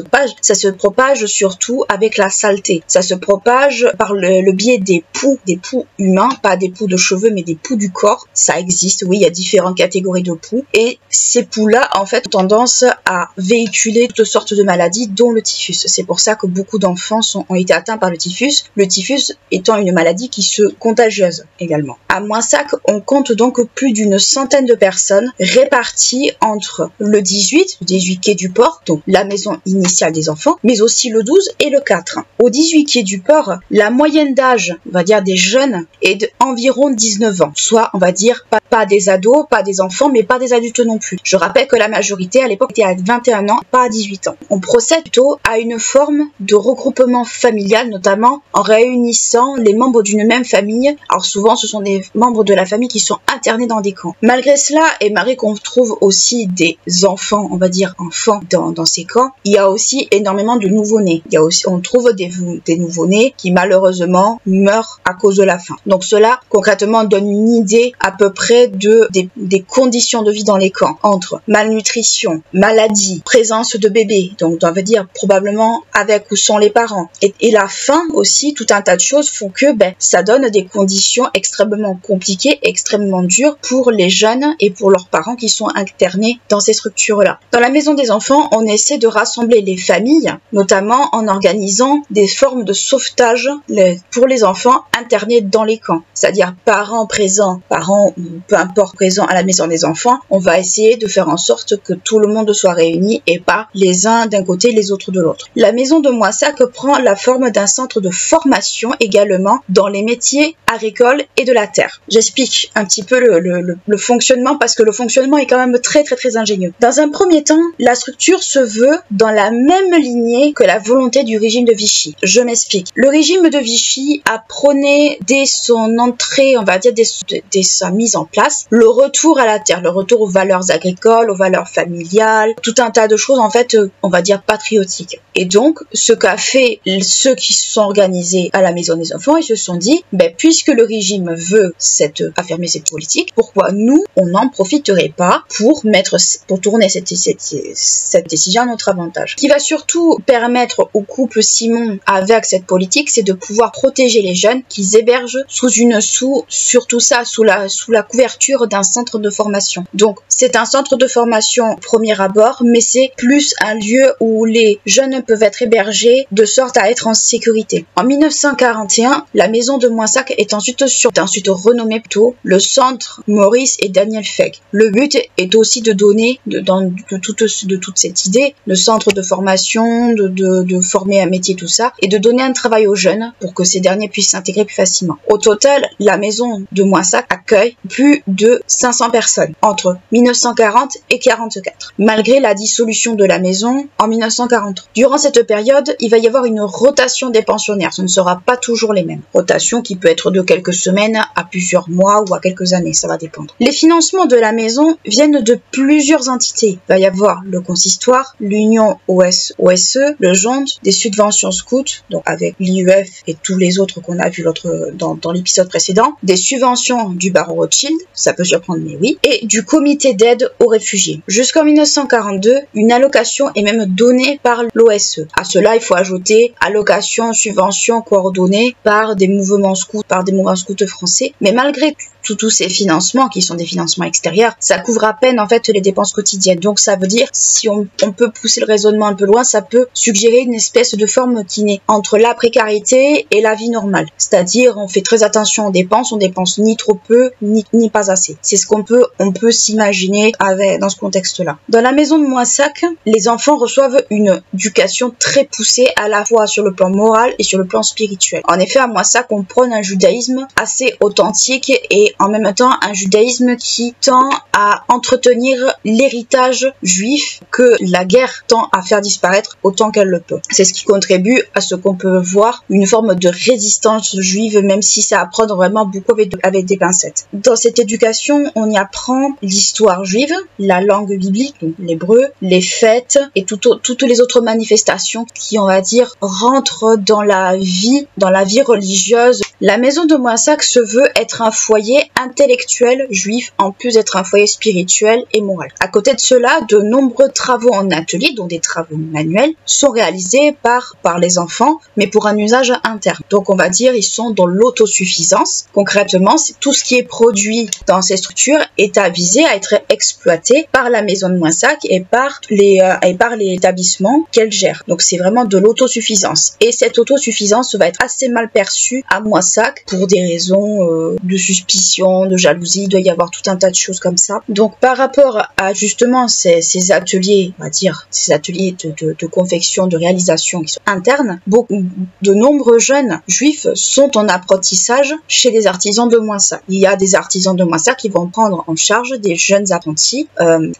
propage surtout avec la saleté. Ça se propage par le biais des poux humains, pas des poux de cheveux, mais des poux du corps. Ça existe, oui, il y a différentes catégories de poux, et ces poux-là, en fait, ont tendance à véhiculer toutes sortes de maladies, dont le typhus. C'est pour ça que beaucoup d'enfants ont été atteints par le typhus étant une maladie qui se contagieuse également. À Moissac, on compte donc plus d'une centaine de personnes réparties entre le 18 quai du Port, donc la maison initiale des enfants, mais aussi le 12 et le 4. Au 18 quai du Port, la moyenne d'âge, on va dire des jeunes, est d'environ 19 ans. Soit, on va dire, pas des ados, pas des enfants, mais pas des adultes non plus. Je rappelle que la majorité à l'époque était à 21 ans, pas à 18 ans. On procède plutôt à une forme de regroupement familial, notamment en réunissant les membres d'une même famille. Alors souvent, ce sont des membres de la famille qui sont internés dans des camps. Malgré cela, et malgré qu'on trouve aussi des enfants, on va dire enfants dans ces camps, il y a aussi énormément de nouveau-nés. On trouve des nouveau-nés qui malheureusement meurent à cause de la faim. Donc cela, concrètement, donne une idée à peu près des conditions de vie dans les camps, entre malnutrition, maladie, présence de bébés, donc on va dire probablement avec ou sans les parents, et la faim aussi, tout un tas de choses font que ça donne des conditions extrêmement compliquées, extrêmement dures pour les jeunes et pour leurs parents qui sont internés dans ces structures-là. Dans la maison des enfants, on essaie de rassembler les familles, notamment en organisant des formes de sauvetage pour les enfants internés dans les camps, c'est-à-dire parents ou peu importe présents à la maison des enfants, on va essayer de faire en sorte que tout le monde soit réuni et pas les uns d'un côté, les autres de l'autre. La maison de Moissac prend la forme d'un centre de formation également dans les métiers agricoles et de la terre. J'explique un petit peu le fonctionnement parce que le fonctionnement est quand même très très très ingénieux. Dans un premier temps, la structure se veut dans la même lignée que la volonté du régime de Vichy. Je m'explique. Le régime de Vichy a prôné dès son entrée, on va dire dès sa mise en place, le retour à la terre, le retour aux valeurs agricoles, aux valeurs familiales, tout un tas de choses en fait, on va dire patriotiques. Et donc, ce qu'a fait ceux qui se sont organisés à la maison des enfants, ils se sont dit, puisque le régime veut affirmer cette politique, pourquoi nous, on n'en profiterait pas pour tourner cette décision à notre avantage. Ce qui va surtout permettre au couple Simon, avec cette politique, c'est de pouvoir protéger les jeunes qu'ils hébergent sous la couverture d'un centre de formation. Donc, c'est un centre de formation au premier abord, mais c'est plus un lieu où les jeunes peuvent être hébergés de sorte à être en sécurité. En 1941, la maison de Moissac est ensuite renommée plutôt le centre Maurice et Daniel Feg. Le but est aussi de donner, de toute cette idée, le centre de formation, de former un métier, tout ça, et de donner un travail aux jeunes pour que ces derniers puissent s'intégrer plus facilement. Au total, la maison de Moissac accueille plus plus de 500 personnes entre 1940 et 1944, malgré la dissolution de la maison en 1943. Durant cette période, il va y avoir une rotation des pensionnaires. Ce ne sera pas toujours les mêmes. Rotation qui peut être de quelques semaines à plusieurs mois ou à quelques années, ça va dépendre. Les financements de la maison viennent de plusieurs entités. Il va y avoir le consistoire, l'Union OSE, le JOND, des subventions scouts, donc avec l'IUF et tous les autres qu'on a vu dans l'épisode précédent, des subventions du Baron Rothschild, ça peut surprendre mais oui, et du comité d'aide aux réfugiés. Jusqu'en 1942, une allocation est même donnée par l'OSE. À cela, il faut ajouter allocation, subvention coordonnée par des mouvements scouts français. Mais malgré tous ces financements, qui sont des financements extérieurs, ça couvre à peine en fait les dépenses quotidiennes. Donc ça veut dire, si on peut pousser le raisonnement un peu loin, ça peut suggérer une espèce de forme qui naît entre la précarité et la vie normale. C'est-à-dire, on fait très attention aux dépenses, on dépense ni trop peu, ni pas assez. C'est ce qu'on peut s'imaginer dans ce contexte-là. Dans la maison de Moissac, les enfants reçoivent une éducation très poussée à la fois sur le plan moral et sur le plan spirituel. En effet, à Moissac, on prône un judaïsme assez authentique et en même temps un judaïsme qui tend à entretenir l'héritage juif que la guerre tend à faire disparaître autant qu'elle le peut. C'est ce qui contribue à ce qu'on peut voir une forme de résistance juive, même si ça apprend vraiment beaucoup avec des pincettes. Dans cette éducation, on y apprend l'histoire juive, la langue biblique, donc l'hébreu, les fêtes et toutes les autres manifestations qui, on va dire, rentrent dans la vie religieuse. La maison de Moissac se veut être un foyer intellectuel juif en plus d'être un foyer spirituel et moral. À côté de cela, de nombreux travaux en atelier, dont des travaux manuels, sont réalisés par les enfants, mais pour un usage interne. Donc on va dire ils sont dans l'autosuffisance. Concrètement, tout ce qui est produit dans ces structures est avisé à être exploité par la maison de Moissac et par les établissements qu'elle gère. Donc c'est vraiment de l'autosuffisance. Et cette autosuffisance va être assez mal perçue à Moissac pour des raisons de suspicion, de jalousie. Il doit y avoir tout un tas de choses comme ça. Donc par rapport à justement ces ateliers, on va dire, ces ateliers de confection, de réalisation qui sont internes, de nombreux jeunes juifs sont en apprentissage chez des artisans de Moissac. Il y a des artisans de Moissac qui vont prendre en charge des jeunes apprentis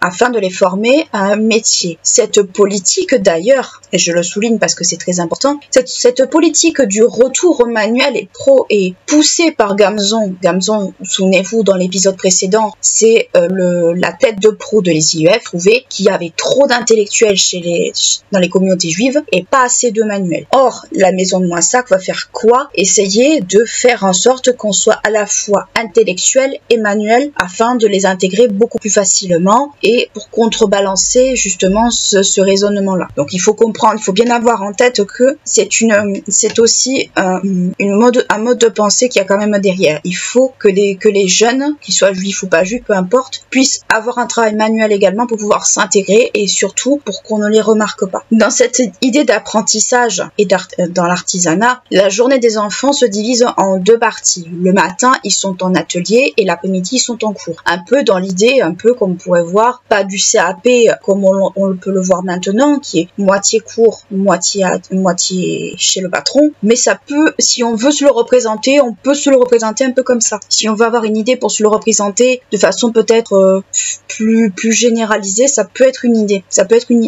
afin de les former à un métier. Cette politique d'ailleurs, et je le souligne parce que c'est très important, cette politique du retour au manuel est poussée par Gamzon. Gamzon, souvenez-vous, dans l'épisode précédent, c'est la tête de proue de l'IUF, trouvé qu'il y avait trop d'intellectuels dans les communautés juives et pas assez de manuels. Or, la maison de Moissac va faire quoi? Essayer de faire en sorte qu'on soit à la fois intellectuel et manuel afin de les intégrer beaucoup plus facilement et pour contrebalancer justement ce raisonnement-là. Donc il faut comprendre, il faut bien avoir en tête que c'est aussi un mode de pensée qu'il y a quand même derrière. Il faut que les jeunes, qu'ils soient juifs ou pas juifs, peu importe, puissent avoir un travail manuel également pour pouvoir s'intégrer et surtout pour qu'on ne les remarque pas. Dans cette idée d'apprentissage et dans l'artisanat, la journée des enfants se divise en deux parties. Le matin, ils sont en atelier et l'après-midi, ils sont en cours. Un peu dans l'idée, un peu comme on pourrait voir, pas du CAP comme on peut le voir maintenant, qui est moitié cours, moitié chez le patron, mais ça peut, si on veut se le représenter, on peut se le représenter un peu comme ça. Si on veut avoir une idée pour se le représenter de façon peut-être plus généralisée, ça peut être une idée, ça peut être une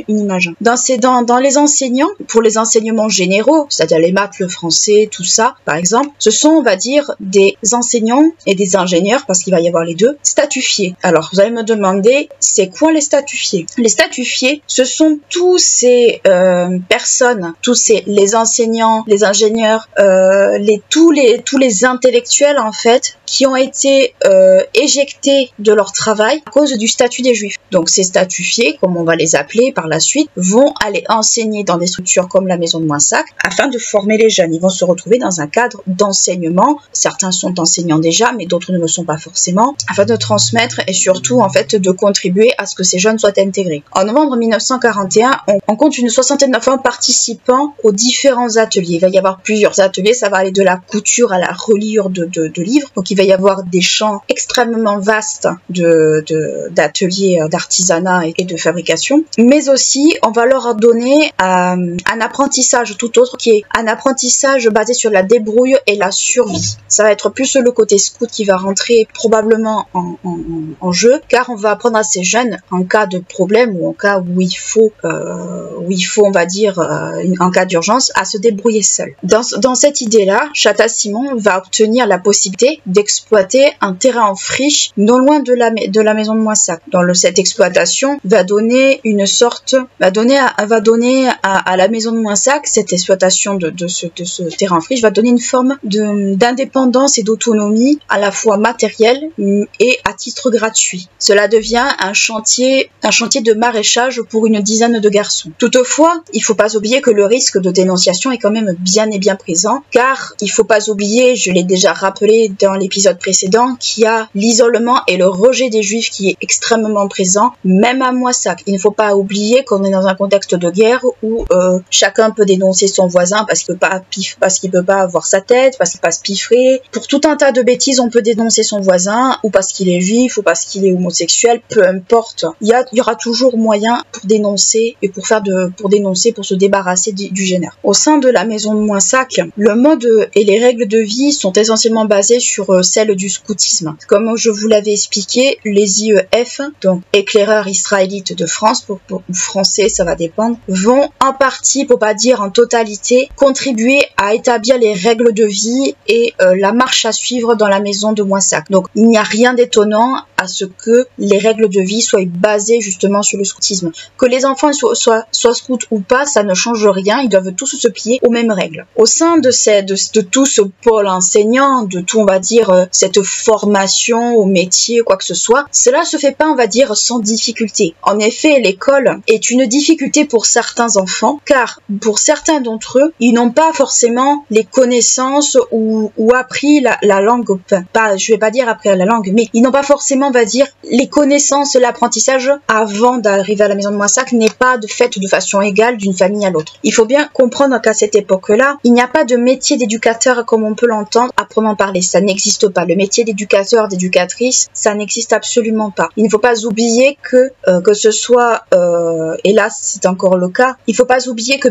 image. Dans les enseignants, pour les enseignements généraux, c'est-à-dire les maths, le français, tout ça, par exemple, ce sont, on va dire, des enseignants et des ingénieurs, parce qu'il va y avoir les deux, statufiés. Alors, vous allez me demander, c'est quoi les statufiés? Les statufiés, ce sont tous ces personnes, les enseignants, les ingénieurs, tous les intellectuels, en fait, qui ont été éjectés de leur travail à cause du statut des juifs. Donc ces statufiés, comme on va les appeler par la suite, vont aller enseigner dans des structures comme la maison de Moissac afin de former les jeunes. Ils vont se retrouver dans un cadre d'enseignement. Certains sont enseignants déjà, mais d'autres ne le sont pas forcément, afin de transmettre et surtout en fait de contribuer à ce que ces jeunes soient intégrés. En novembre 1941, on compte une soixantaine d'enfants participant aux différents ateliers. Il va y avoir plusieurs ateliers, ça va aller de la couture à la reliure de livres. Donc il va y avoir des champs extrêmement vastes de d'ateliers d'artisanat et de fabrication, mais aussi on va leur donner un apprentissage tout autre qui est un apprentissage basé sur la débrouille et la survie. Ça va être plus le côté scout qui va rentrer probablement en jeu, car on va apprendre à ces jeunes en cas de problème ou en cas où il faut on va dire en cas d'urgence, à se débrouiller seul. Dans cette idée-là, Chata Simon va obtenir la possibilité d'exploiter un terrain en friche non loin de la maison de Moissac. Cette exploitation va donner à la maison de Moissac, cette exploitation de ce terrain en friche va donner une forme d'indépendance et d'autonomie à la fois matérielle et à titre gratuit. Cela devient un chantier de maraîchage pour une dizaine de garçons. Toutefois, il ne faut pas oublier que le risque de dénonciation est quand même bien et bien présent, car il ne faut pas oublier, je l'ai déjà rappelé dans l'épisode précédent, qu'il y a l'isolement et le rejet des juifs qui est extrêmement présent, même à Moissac. Il ne faut pas oublier qu'on est dans un contexte de guerre où chacun peut dénoncer son voisin parce qu'il peut pas avoir sa tête, parce qu'il passe piffré. Pour tout un tas de bêtises, on peut dénoncer son voisin, ou parce qu'il est juif, ou parce qu'il est homosexuel, peu importe. Il y aura toujours moyen pour dénoncer et pour se débarrasser du génère. Au sein de la maison de Moissac, le mode et les règles de vie sont essentiellement basées sur celles du scoutisme. Comme je vous l'avais expliqué, les IEF, donc éclaireurs israélites de France, ou français, ça va dépendre, vont en partie, pour pas dire en totalité, contribuer à établir les règles de vie et la marche à suivre dans la maison de Moissac. Donc il n'y a rien d'étonnant à ce que les règles de vie soient basées justement sur le scoutisme. Que les enfants soient scouts ou pas, ça ne change rien, ils doivent tous se plier aux mêmes règles. Au sein de tout ce pôle enseignant, de tout, on va dire, cette formation au métier, quoi que ce soit, cela se fait pas, on va dire, sans difficulté. En effet, l'école est une difficulté pour certains enfants, car pour certains d'entre eux, ils n'ont pas forcément les connaissances ou appris la langue, je vais pas dire appris la langue, mais ils n'ont pas forcément, on va dire, les connaissances, l'apprentissage avant d'arriver à la maison de Moissac n'est pas fait de façon égale d'une famille à l'autre. Il faut bien comprendre qu'à cette époque-là, il n'y a pas de métier d'éducateur comme on peut l'entendre à proprement parler. Ça n'existe pas. Le métier d'éducateur, d'éducatrice, ça n'existe absolument pas. Il ne faut pas oublier que ce soit, et là c'est encore le cas, il ne faut pas oublier que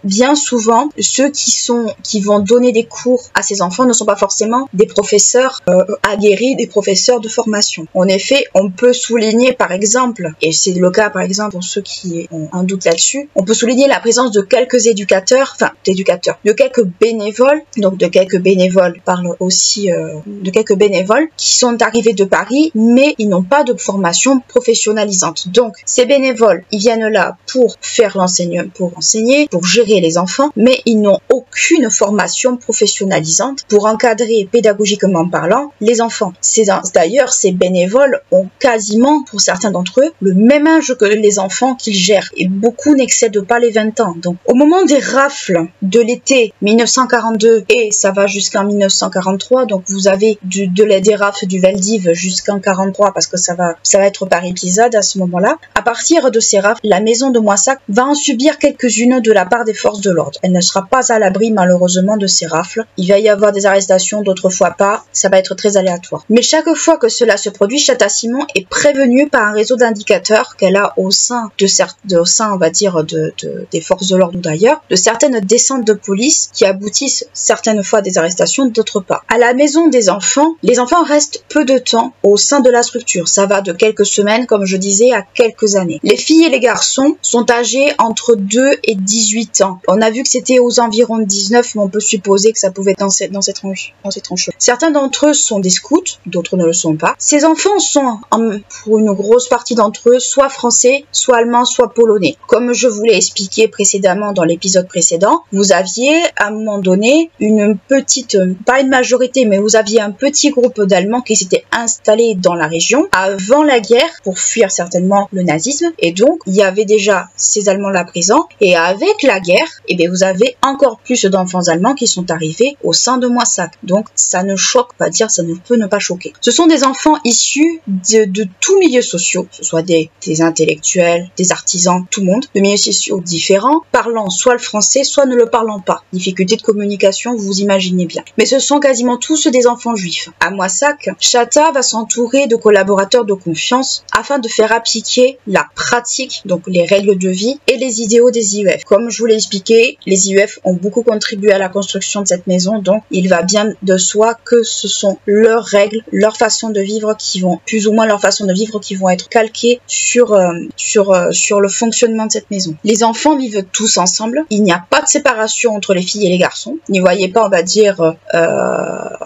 bien souvent, ceux qui vont donner des cours à ces enfants ne sont pas forcément des professeurs aguerris, des professeurs de formation. En effet, on peut souligner par exemple, et c'est le cas par exemple pour ceux qui ont un doute là-dessus, on peut souligner la présence de quelques de quelques bénévoles, donc de quelques bénévoles, parle aussi de quelques bénévoles qui sont arrivés de Paris, mais ils n'ont pas de formation professionnalisante. Donc, ces bénévoles, ils viennent là pour faire l'enseignement, pour enseigner, pour gérer les enfants, mais ils n'ont aucune formation professionnalisante pour encadrer pédagogiquement parlant les enfants. D'ailleurs, ces bénévoles ont quasiment, pour certains d'entre eux, le même âge que les enfants qu'ils gèrent, et beaucoup n'excèdent pas les 20 ans. Donc, au moment des rafles de l'été 1942, et ça va jusqu'en 1943, donc vous avez des rafles du Veldiv jusqu'en 43, parce que ça va être par épisode à ce moment-là. À partir de ces rafles, la maison de Moissac va en subir quelques-unes de la part des forces de l'ordre. Elle ne sera pas à l'abri, malheureusement, de ces rafles. Il va y avoir des arrestations, d'autres fois pas. Ça va être très aléatoire. Mais chaque fois que cela se produit, Chata Simon est prévenue par un réseau d'indicateurs qu'elle a au sein, on va dire, des forces de l'ordre ou d'ailleurs, de certaines descentes de police qui aboutissent certaines fois à des arrestations, d'autres pas. À la maison des enfants, les enfants restent peu de temps au sein de la structure. Ça va de quelques semaines, comme je disais, à quelques années. Les filles et les garçons sont âgés entre 2 et 18 ans. On a vu que c'était aux environs de 19, mais on peut supposer que ça pouvait être dans ces tranches. Certains d'entre eux sont des scouts, d'autres ne le sont pas. Ces enfants sont, pour une grosse partie d'entre eux, soit français, soit allemands, soit polonais. Comme je vous l'ai expliqué précédemment dans l'épisode précédent, vous aviez à un moment donné une petite, pas une majorité, mais vous aviez un petit groupe d'Allemands qui s'étaient installés dans la région avant la guerre pour fuir certainement le nazisme, et donc il y avait déjà ces Allemands-là présents, et avec la guerre, vous avez encore plus d'enfants allemands qui sont arrivés au sein de Moissac. Donc ça ne choque pas, ça ne peut ne pas choquer. Ce sont des enfants issus de tous milieux sociaux, que ce soit des intellectuels, des artisans, tout le monde, de milieux sociaux différents, parlant soit le français, soit ne le parlant pas. Difficulté de communication, vous imaginez bien. Mais ce sont quasiment tous des enfants juifs. À Moissac, Chata va s'entourer de collaborateurs de confiance afin de faire appliquer la pratique, donc les règles de vie et les idéaux des IEF. Comme je vous l'ai expliqué, les IEF ont beaucoup contribué à la construction de cette maison, donc il va bien de soi que ce sont leurs règles, leur façon de vivre qui vont, plus ou moins leur façon de vivre qui vont être calquées sur le fonctionnement de cette maison. Les enfants vivent tous ensemble, il n'y a pas de séparation entre les filles et les garçons. N'y voyez pas, on va dire,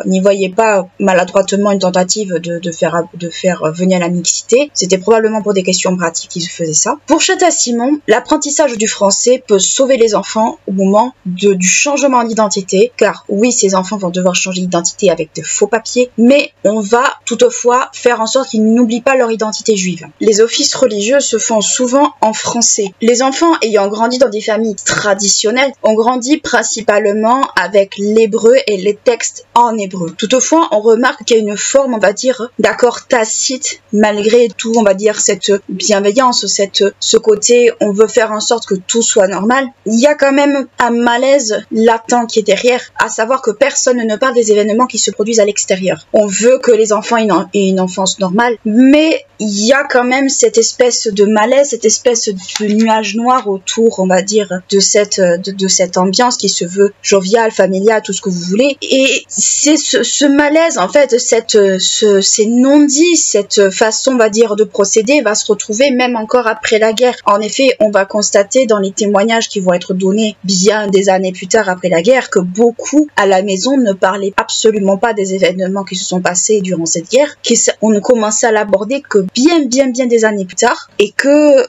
n'y voyez pas maladroitement une tentative de faire venir la mixité. C'était probablement pour des questions pratiques qu'ils faisaient ça. Pour Châtel-Simon, l'apprentissage du français peut sauver les enfants au moment du changement d'identité, car oui, ces enfants vont devoir changer d'identité avec de faux papiers, mais on va toutefois faire en sorte qu'ils n'oublient pas leur identité juive. Les offices religieux se font souvent en français. Les enfants ayant grandi dans des familles traditionnelles ont grandi principalement avec l'hébreu et les textes en hébreu. Toutefois, on remarque qu'il y a une forme, on va dire, d'accord tacite, malgré tout, on va dire, cette bienveillance, ce côté, on veut faire en sorte que tout soit normal. Il y a quand même un malaise latent qui est derrière, à savoir que personne ne parle des événements qui se produisent à l'extérieur. On veut que les enfants aient une enfance normale, mais il y a quand même cette espèce de malaise, cette espèce de nuage noir autour, on va dire, de cette ambiance qui se veut joviale, familiale, tout ce que vous voulez. Et c'est ce malaise, en fait, ces non-dits, cette façon, on va dire, de procéder va se retrouver même encore après la guerre. En effet, on va constater dans les témoignages qui vont être donnés bien des années plus tard après la guerre que beaucoup à la maison ne parlaient absolument pas des événements qui se sont passés durant cette guerre, qu'on ne commençait à l'aborder que bien des années plus tard, et que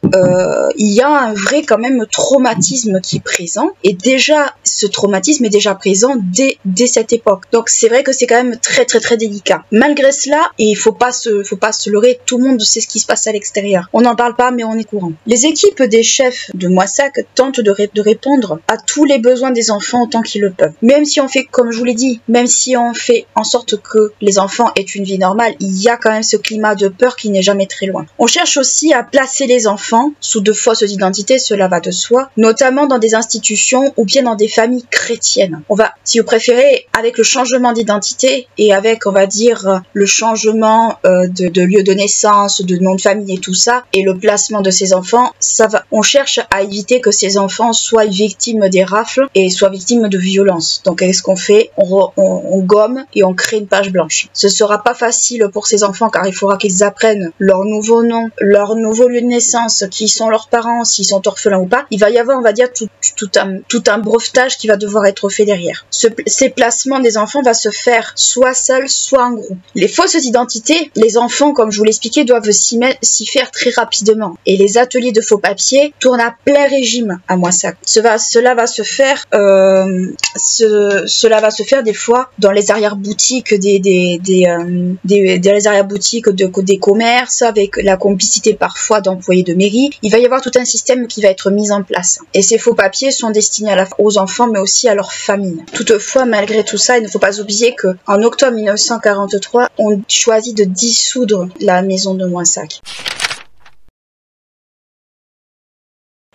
il y a un vrai quand même traumatisme qui est présent, et déjà ce traumatisme est déjà présent dès cette époque. Donc c'est vrai que c'est quand même très délicat. Malgré cela, et il faut pas se leurrer, tout le monde sait ce qui se passe à l'extérieur. On n'en parle pas, mais on est courant. Les équipes des chefs de Moissac tentent de répondre à tous les besoins des enfants autant qu'ils le peuvent. Même si on fait, comme je vous l'ai dit, même si on fait en sorte que les enfants aient une vie normale, il y a quand même ce climat de peur qui n'est jamais très loin. On cherche aussi à placer les enfants sous de fausses identités, cela va de soi, notamment dans des institutions ou bien dans des familles chrétiennes. On va, si vous préférez, avec le changement d'identité et avec, on va dire, le changement de lieu de naissance, de nom de famille et tout ça, et le placement de ces enfants, on cherche à éviter que ces enfants soient victimes des rafles et soient victimes de violences. Donc qu'est-ce qu'on fait? On gomme et on crée une page blanche. Ce sera pas facile pour ces enfants car il faudra qu'ils apprennent leur nouveau nom, leur nouveau lieu de naissance, qui sont leurs parents, s'ils sont orphelins ou pas. Il va y avoir, on va dire, tout un brevetage qui va devoir être fait derrière. Ces placements des enfants va se faire soit seuls, soit en groupe. Les fausses identités, les enfants, comme je vous l'expliquais, doivent s'y faire très rapidement. Et les ateliers de faux papiers tournent à plein régime à Moissac. Cela va se faire des fois dans les arrière-boutiques des arrière-boutiques des commerces, avec la complicité parfois d'employés de mairie. Il va y avoir tout un système qui va être mis en place. Et ces faux papiers sont destinés aux enfants, mais aussi à leurs familles. Toutefois, malgré tout ça, il ne faut pas oublier qu'en octobre 1943, on choisit de dissoudre la maison de Moissac.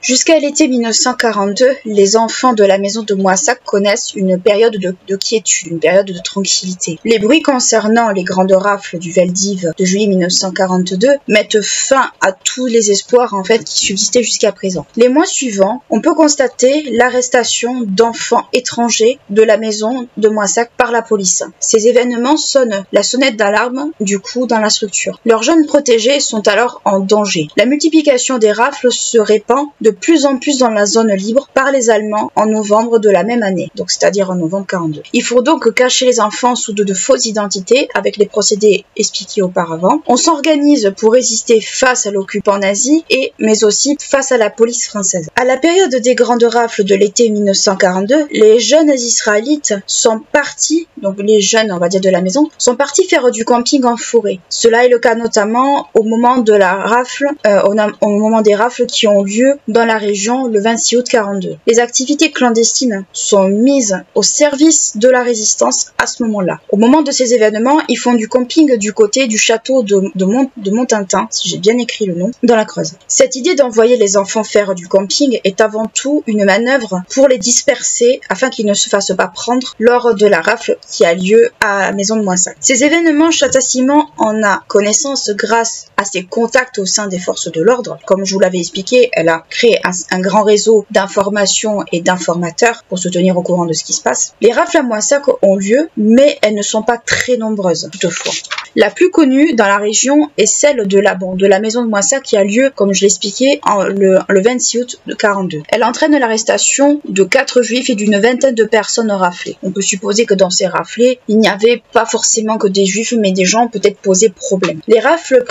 Jusqu'à l'été 1942, les enfants de la maison de Moissac connaissent une période de quiétude, une période de tranquillité. Les bruits concernant les grandes rafles du Veldiv de juillet 1942 mettent fin à tous les espoirs en fait qui subsistaient jusqu'à présent. Les mois suivants, on peut constater l'arrestation d'enfants étrangers de la maison de Moissac par la police. Ces événements sonnent la sonnette d'alarme du coup dans la structure. Leurs jeunes protégés sont alors en danger. La multiplication des rafles se répand de plus en plus dans la zone libre par les Allemands en novembre de la même année, donc c'est-à-dire en novembre 42. Il faut donc cacher les enfants sous de fausses identités avec les procédés expliqués auparavant. On s'organise pour résister face à l'occupant nazi mais aussi face à la police française. À la période des grandes rafles de l'été 1942, les jeunes israélites sont partis, donc les jeunes on va dire de la maison, sont partis faire du camping en forêt. Cela est le cas notamment au moment de la rafle, au moment des rafles qui ont lieu dans la région le 26 août 42. Les activités clandestines sont mises au service de la résistance à ce moment-là. Au moment de ces événements, ils font du camping du côté du château de Montintin, si j'ai bien écrit le nom, dans la Creuse. Cette idée d'envoyer les enfants faire du camping est avant tout une manœuvre pour les disperser afin qu'ils ne se fassent pas prendre lors de la rafle qui a lieu à la maison de Moissac. Ces événements, Chata Simon en a connaissance grâce à ses contacts au sein des forces de l'ordre. Comme je vous l'avais expliqué, elle a créé un grand réseau d'informations et d'informateurs pour se tenir au courant de ce qui se passe. Les rafles à Moissac ont lieu, mais elles ne sont pas très nombreuses toutefois. La plus connue dans la région est celle de la maison de Moissac qui a lieu, comme je l'expliquais, le 26 août 42. Elle entraîne l'arrestation de 4 juifs et d'une vingtaine de personnes raflées. On peut supposer que dans ces raflées, il n'y avait pas forcément que des juifs, mais des gens peut-être posés problème. Les rafles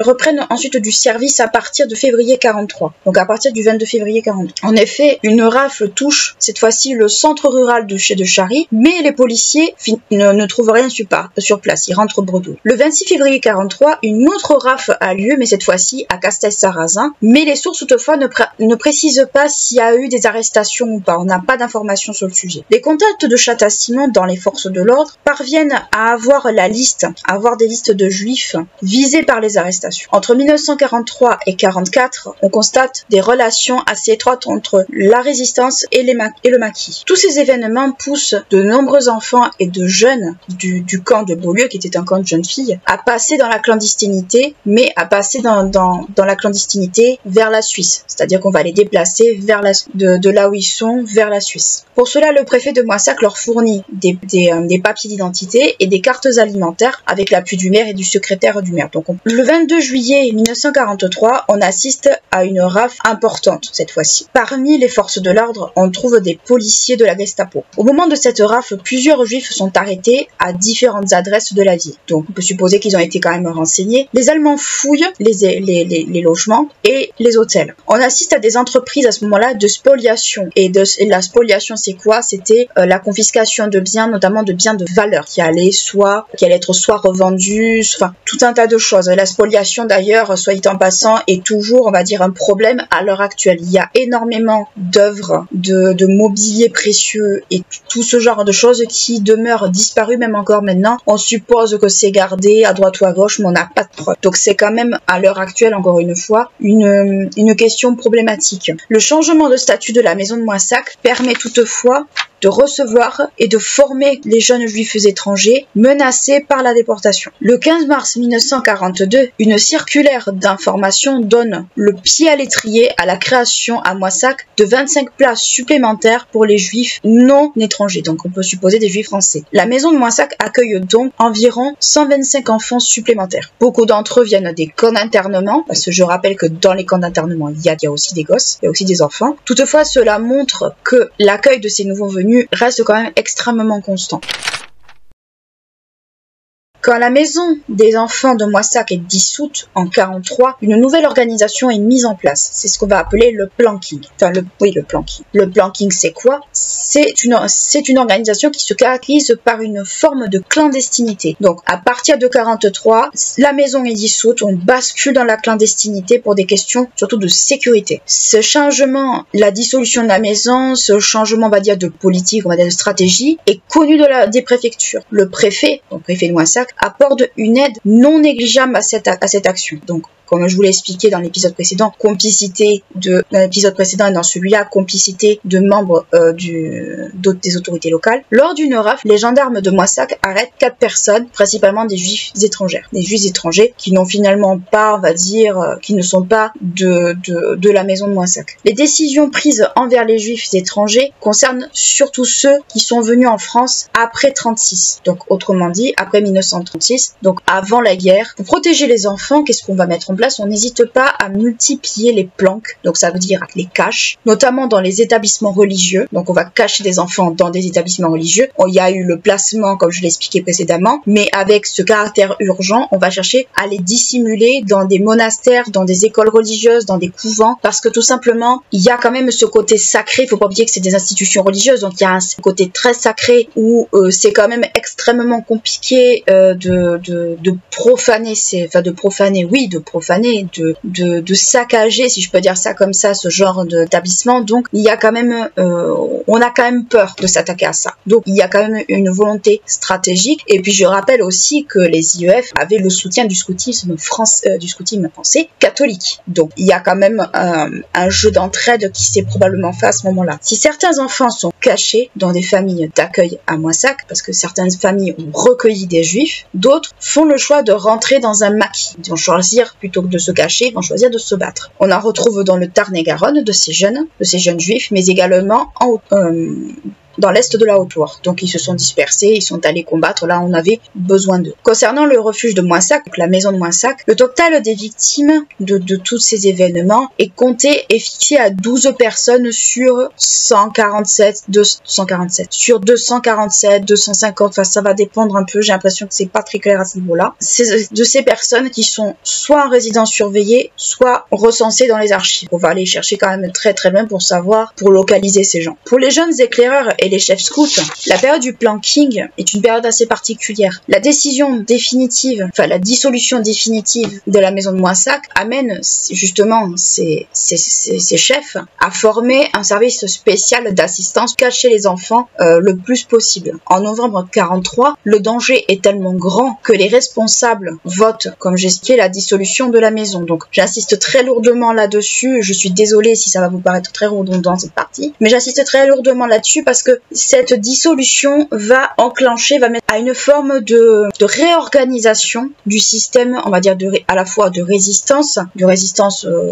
reprennent ensuite du service à partir de février 43, donc à partir du 22 février 42. En effet, une rafle touche cette fois-ci le centre rural de Chary, mais les policiers ne trouvent rien sur place, ils rentrent bredouille. Le 26 février 43, une autre rafle a lieu, mais cette fois-ci à Castel-Sarrazin, mais les sources toutefois ne précisent pas s'il y a eu des arrestations ou pas, on n'a pas d'informations sur le sujet. Les contacts de Chata Simon dans les forces de l'ordre parviennent à avoir des listes de juifs visés par les arrestations. Entre 1943 et 1944, on constate des relations assez étroites entre la résistance et le maquis. Tous ces événements poussent de nombreux enfants et de jeunes du camp de Beaulieu, qui était un camp de jeunes filles, à passer dans la clandestinité, mais à passer dans la clandestinité vers la Suisse. C'est-à-dire qu'on va les déplacer de là où ils sont vers la Suisse. Pour cela, le préfet de Moissac leur fournit des papiers d'identité et des cartes alimentaires avec l'appui du maire et du secrétaire du maire. Donc, le 22 juillet 1943, on assiste à une rafle importante cette fois-ci. Parmi les forces de l'ordre, on trouve des policiers de la Gestapo. Au moment de cette rafle, plusieurs juifs sont arrêtés à différentes adresses de la ville. Donc, on peut supposer qu'ils ont été quand même renseignés. Les Allemands fouillent les logements et les hôtels. On assiste à des entreprises à ce moment-là de spoliation. Et la spoliation, c'est quoi? C'était la confiscation de biens, notamment de biens de valeur, qui allaient être soit revendus, enfin, tout un tas de choses. La spoliation, d'ailleurs, soit dit en passant, est toujours, on va dire, un problème à l'heure actuelle. Il y a énormément d'œuvres, de mobilier précieux et tout ce genre de choses qui demeurent disparues, même encore maintenant. On suppose que c'est gardé à droite ou à gauche, mais on n'a pas de preuves. Donc c'est quand même, à l'heure actuelle, encore une fois, une question problématique. Le changement de statut de la maison de Moissac permet toutefois de recevoir et de former les jeunes juifs étrangers menacés par la déportation. Le 15 mars 1942, une circulaire d'information donne le pied à l'étrier à la création à Moissac de 25 places supplémentaires pour les juifs non étrangers, donc on peut supposer des juifs français. La maison de Moissac accueille donc environ 125 enfants supplémentaires. Beaucoup d'entre eux viennent des camps d'internement, parce que je rappelle que dans les camps d'internement, il y a aussi des gosses, il y a aussi des enfants. Toutefois, cela montre que l'accueil de ces nouveaux venus reste quand même extrêmement constant. Quand la maison des enfants de Moissac est dissoute en 1943, une nouvelle organisation est mise en place. C'est ce qu'on va appeler le planking. Le planking. Le planking, c'est quoi? C'est une organisation qui se caractérise par une forme de clandestinité. Donc, à partir de 1943, la maison est dissoute, on bascule dans la clandestinité pour des questions surtout de sécurité. Ce changement, la dissolution de la maison, ce changement, on va dire, de politique, on va dire de stratégie, est connu des préfectures. Le préfet, donc préfet de Moissac, apporte une aide non négligeable à cette action. Donc, comme je vous l'ai expliqué dans l'épisode précédent, dans l'épisode précédent et dans celui-là, complicité de membres des autorités locales. Lors d'une rafle, les gendarmes de Moissac arrêtent 4 personnes, principalement des juifs étrangers. Des juifs étrangers qui n'ont finalement pas, on va dire, qui ne sont pas de la maison de Moissac. Les décisions prises envers les juifs étrangers concernent surtout ceux qui sont venus en France après 1936. Donc, autrement dit, après 1936, donc avant la guerre. Pour protéger les enfants, qu'est-ce qu'on va mettre en place? On n'hésite pas à multiplier les planques, donc ça veut dire les caches, notamment dans les établissements religieux. Donc on va cacher des enfants dans des établissements religieux. Il y a eu le placement, comme je l'ai expliqué précédemment, mais avec ce caractère urgent, on va chercher à les dissimuler dans des monastères, dans des écoles religieuses, dans des couvents, parce que tout simplement, il y a quand même ce côté sacré. Il faut pas oublier que c'est des institutions religieuses, donc il y a un côté très sacré où c'est quand même extrêmement compliqué de profaner, profaner, de saccager, si je peux dire ça comme ça, ce genre d'établissement. Donc il y a quand même, on a quand même peur de s'attaquer à ça. Donc il y a quand même une volonté stratégique. Et puis je rappelle aussi que les IEF avaient le soutien du scoutisme français catholique. Donc il y a quand même un jeu d'entraide qui s'est probablement fait à ce moment-là. Si certains enfants sont cachés dans des familles d'accueil à Moissac, parce que certaines familles ont recueilli des juifs, d'autres font le choix de rentrer dans un maquis. Ils vont choisir, plutôt que de se cacher, ils vont choisir de se battre. On en retrouve dans le Tarn-et-Garonne de ces jeunes juifs, mais également dans l'est de la Haute-Loire. Donc ils se sont dispersés, ils sont allés combattre, là on avait besoin d'eux. Concernant le refuge de Moissac, donc la maison de Moissac, le total des victimes de tous ces événements est compté et fixé à 12 personnes sur 247, sur 247, 250, enfin ça va dépendre un peu, j'ai l'impression que c'est pas très clair à ce niveau-là. C'est de ces personnes qui sont soit en résidence surveillée, soit recensées dans les archives. On va aller chercher quand même très très bien pour savoir, pour localiser ces gens. Pour les jeunes éclaireurs et les chefs scouts, la période du planking est une période assez particulière. La décision définitive, enfin la dissolution définitive de la maison de Moissac amène justement ces chefs à former un service spécial d'assistance, cacher les enfants le plus possible. En novembre 43, le danger est tellement grand que les responsables votent, comme j'expliquais, la dissolution de la maison. Donc j'insiste très lourdement là-dessus, je suis désolée si ça va vous paraître très redondant cette partie, mais j'insiste très lourdement là-dessus parce que cette dissolution va enclencher, va mettre à une forme de réorganisation du système, on va dire à la fois de résistance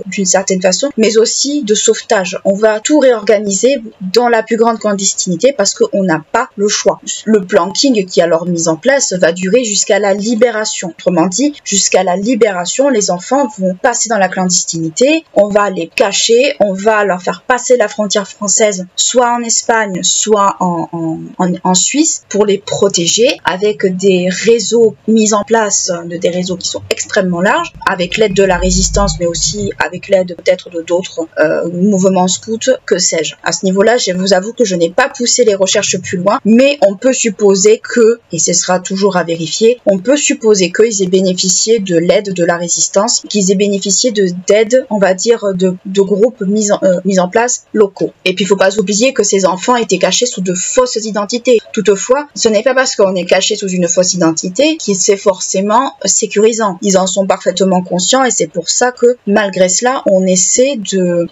d'une certaine façon, mais aussi de sauvetage. On va tout réorganiser dans la plus grande clandestinité parce qu'on n'a pas le choix. Le planking qui est alors mis en place va durer jusqu'à la libération. Autrement dit, jusqu'à la libération, les enfants vont passer dans la clandestinité, on va les cacher, on va leur faire passer la frontière française, soit en Espagne, soit en Suisse, pour les protéger avec des réseaux mis en place, des réseaux qui sont extrêmement larges, avec l'aide de la résistance, mais aussi avec l'aide peut-être de d'autres mouvements scouts, que sais-je. À ce niveau-là, je vous avoue que je n'ai pas poussé les recherches plus loin, mais on peut supposer que, et ce sera toujours à vérifier, on peut supposer qu'ils aient bénéficié de l'aide de la résistance, qu'ils aient bénéficié d'aide, on va dire, de groupes mis en place locaux. Et puis il ne faut pas oublier que ces enfants étaient cachés sous de fausses identités. Toutefois, ce n'est pas parce qu'on est caché sous une fausse identité qu'il c'est forcément sécurisant. Ils en sont parfaitement conscients et c'est pour ça que, malgré cela, on essaie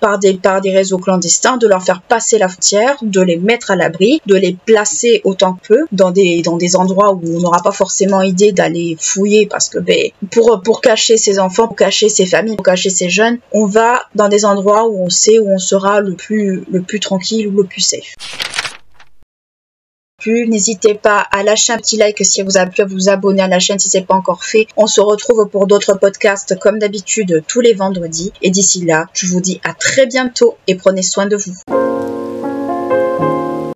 par des réseaux clandestins, de leur faire passer la frontière, de les mettre à l'abri, de les placer autant que peu dans des endroits où on n'aura pas forcément idée d'aller fouiller parce que pour cacher ses enfants, pour cacher ses familles, pour cacher ses jeunes, on va dans des endroits où on sait où on sera le plus tranquille ou le plus safe. N'hésitez pas à lâcher un petit like si vous a plu, à vous abonner à la chaîne si ce n'est pas encore fait. On se retrouve pour d'autres podcasts comme d'habitude tous les vendredis. Et d'ici là, je vous dis à très bientôt et prenez soin de vous.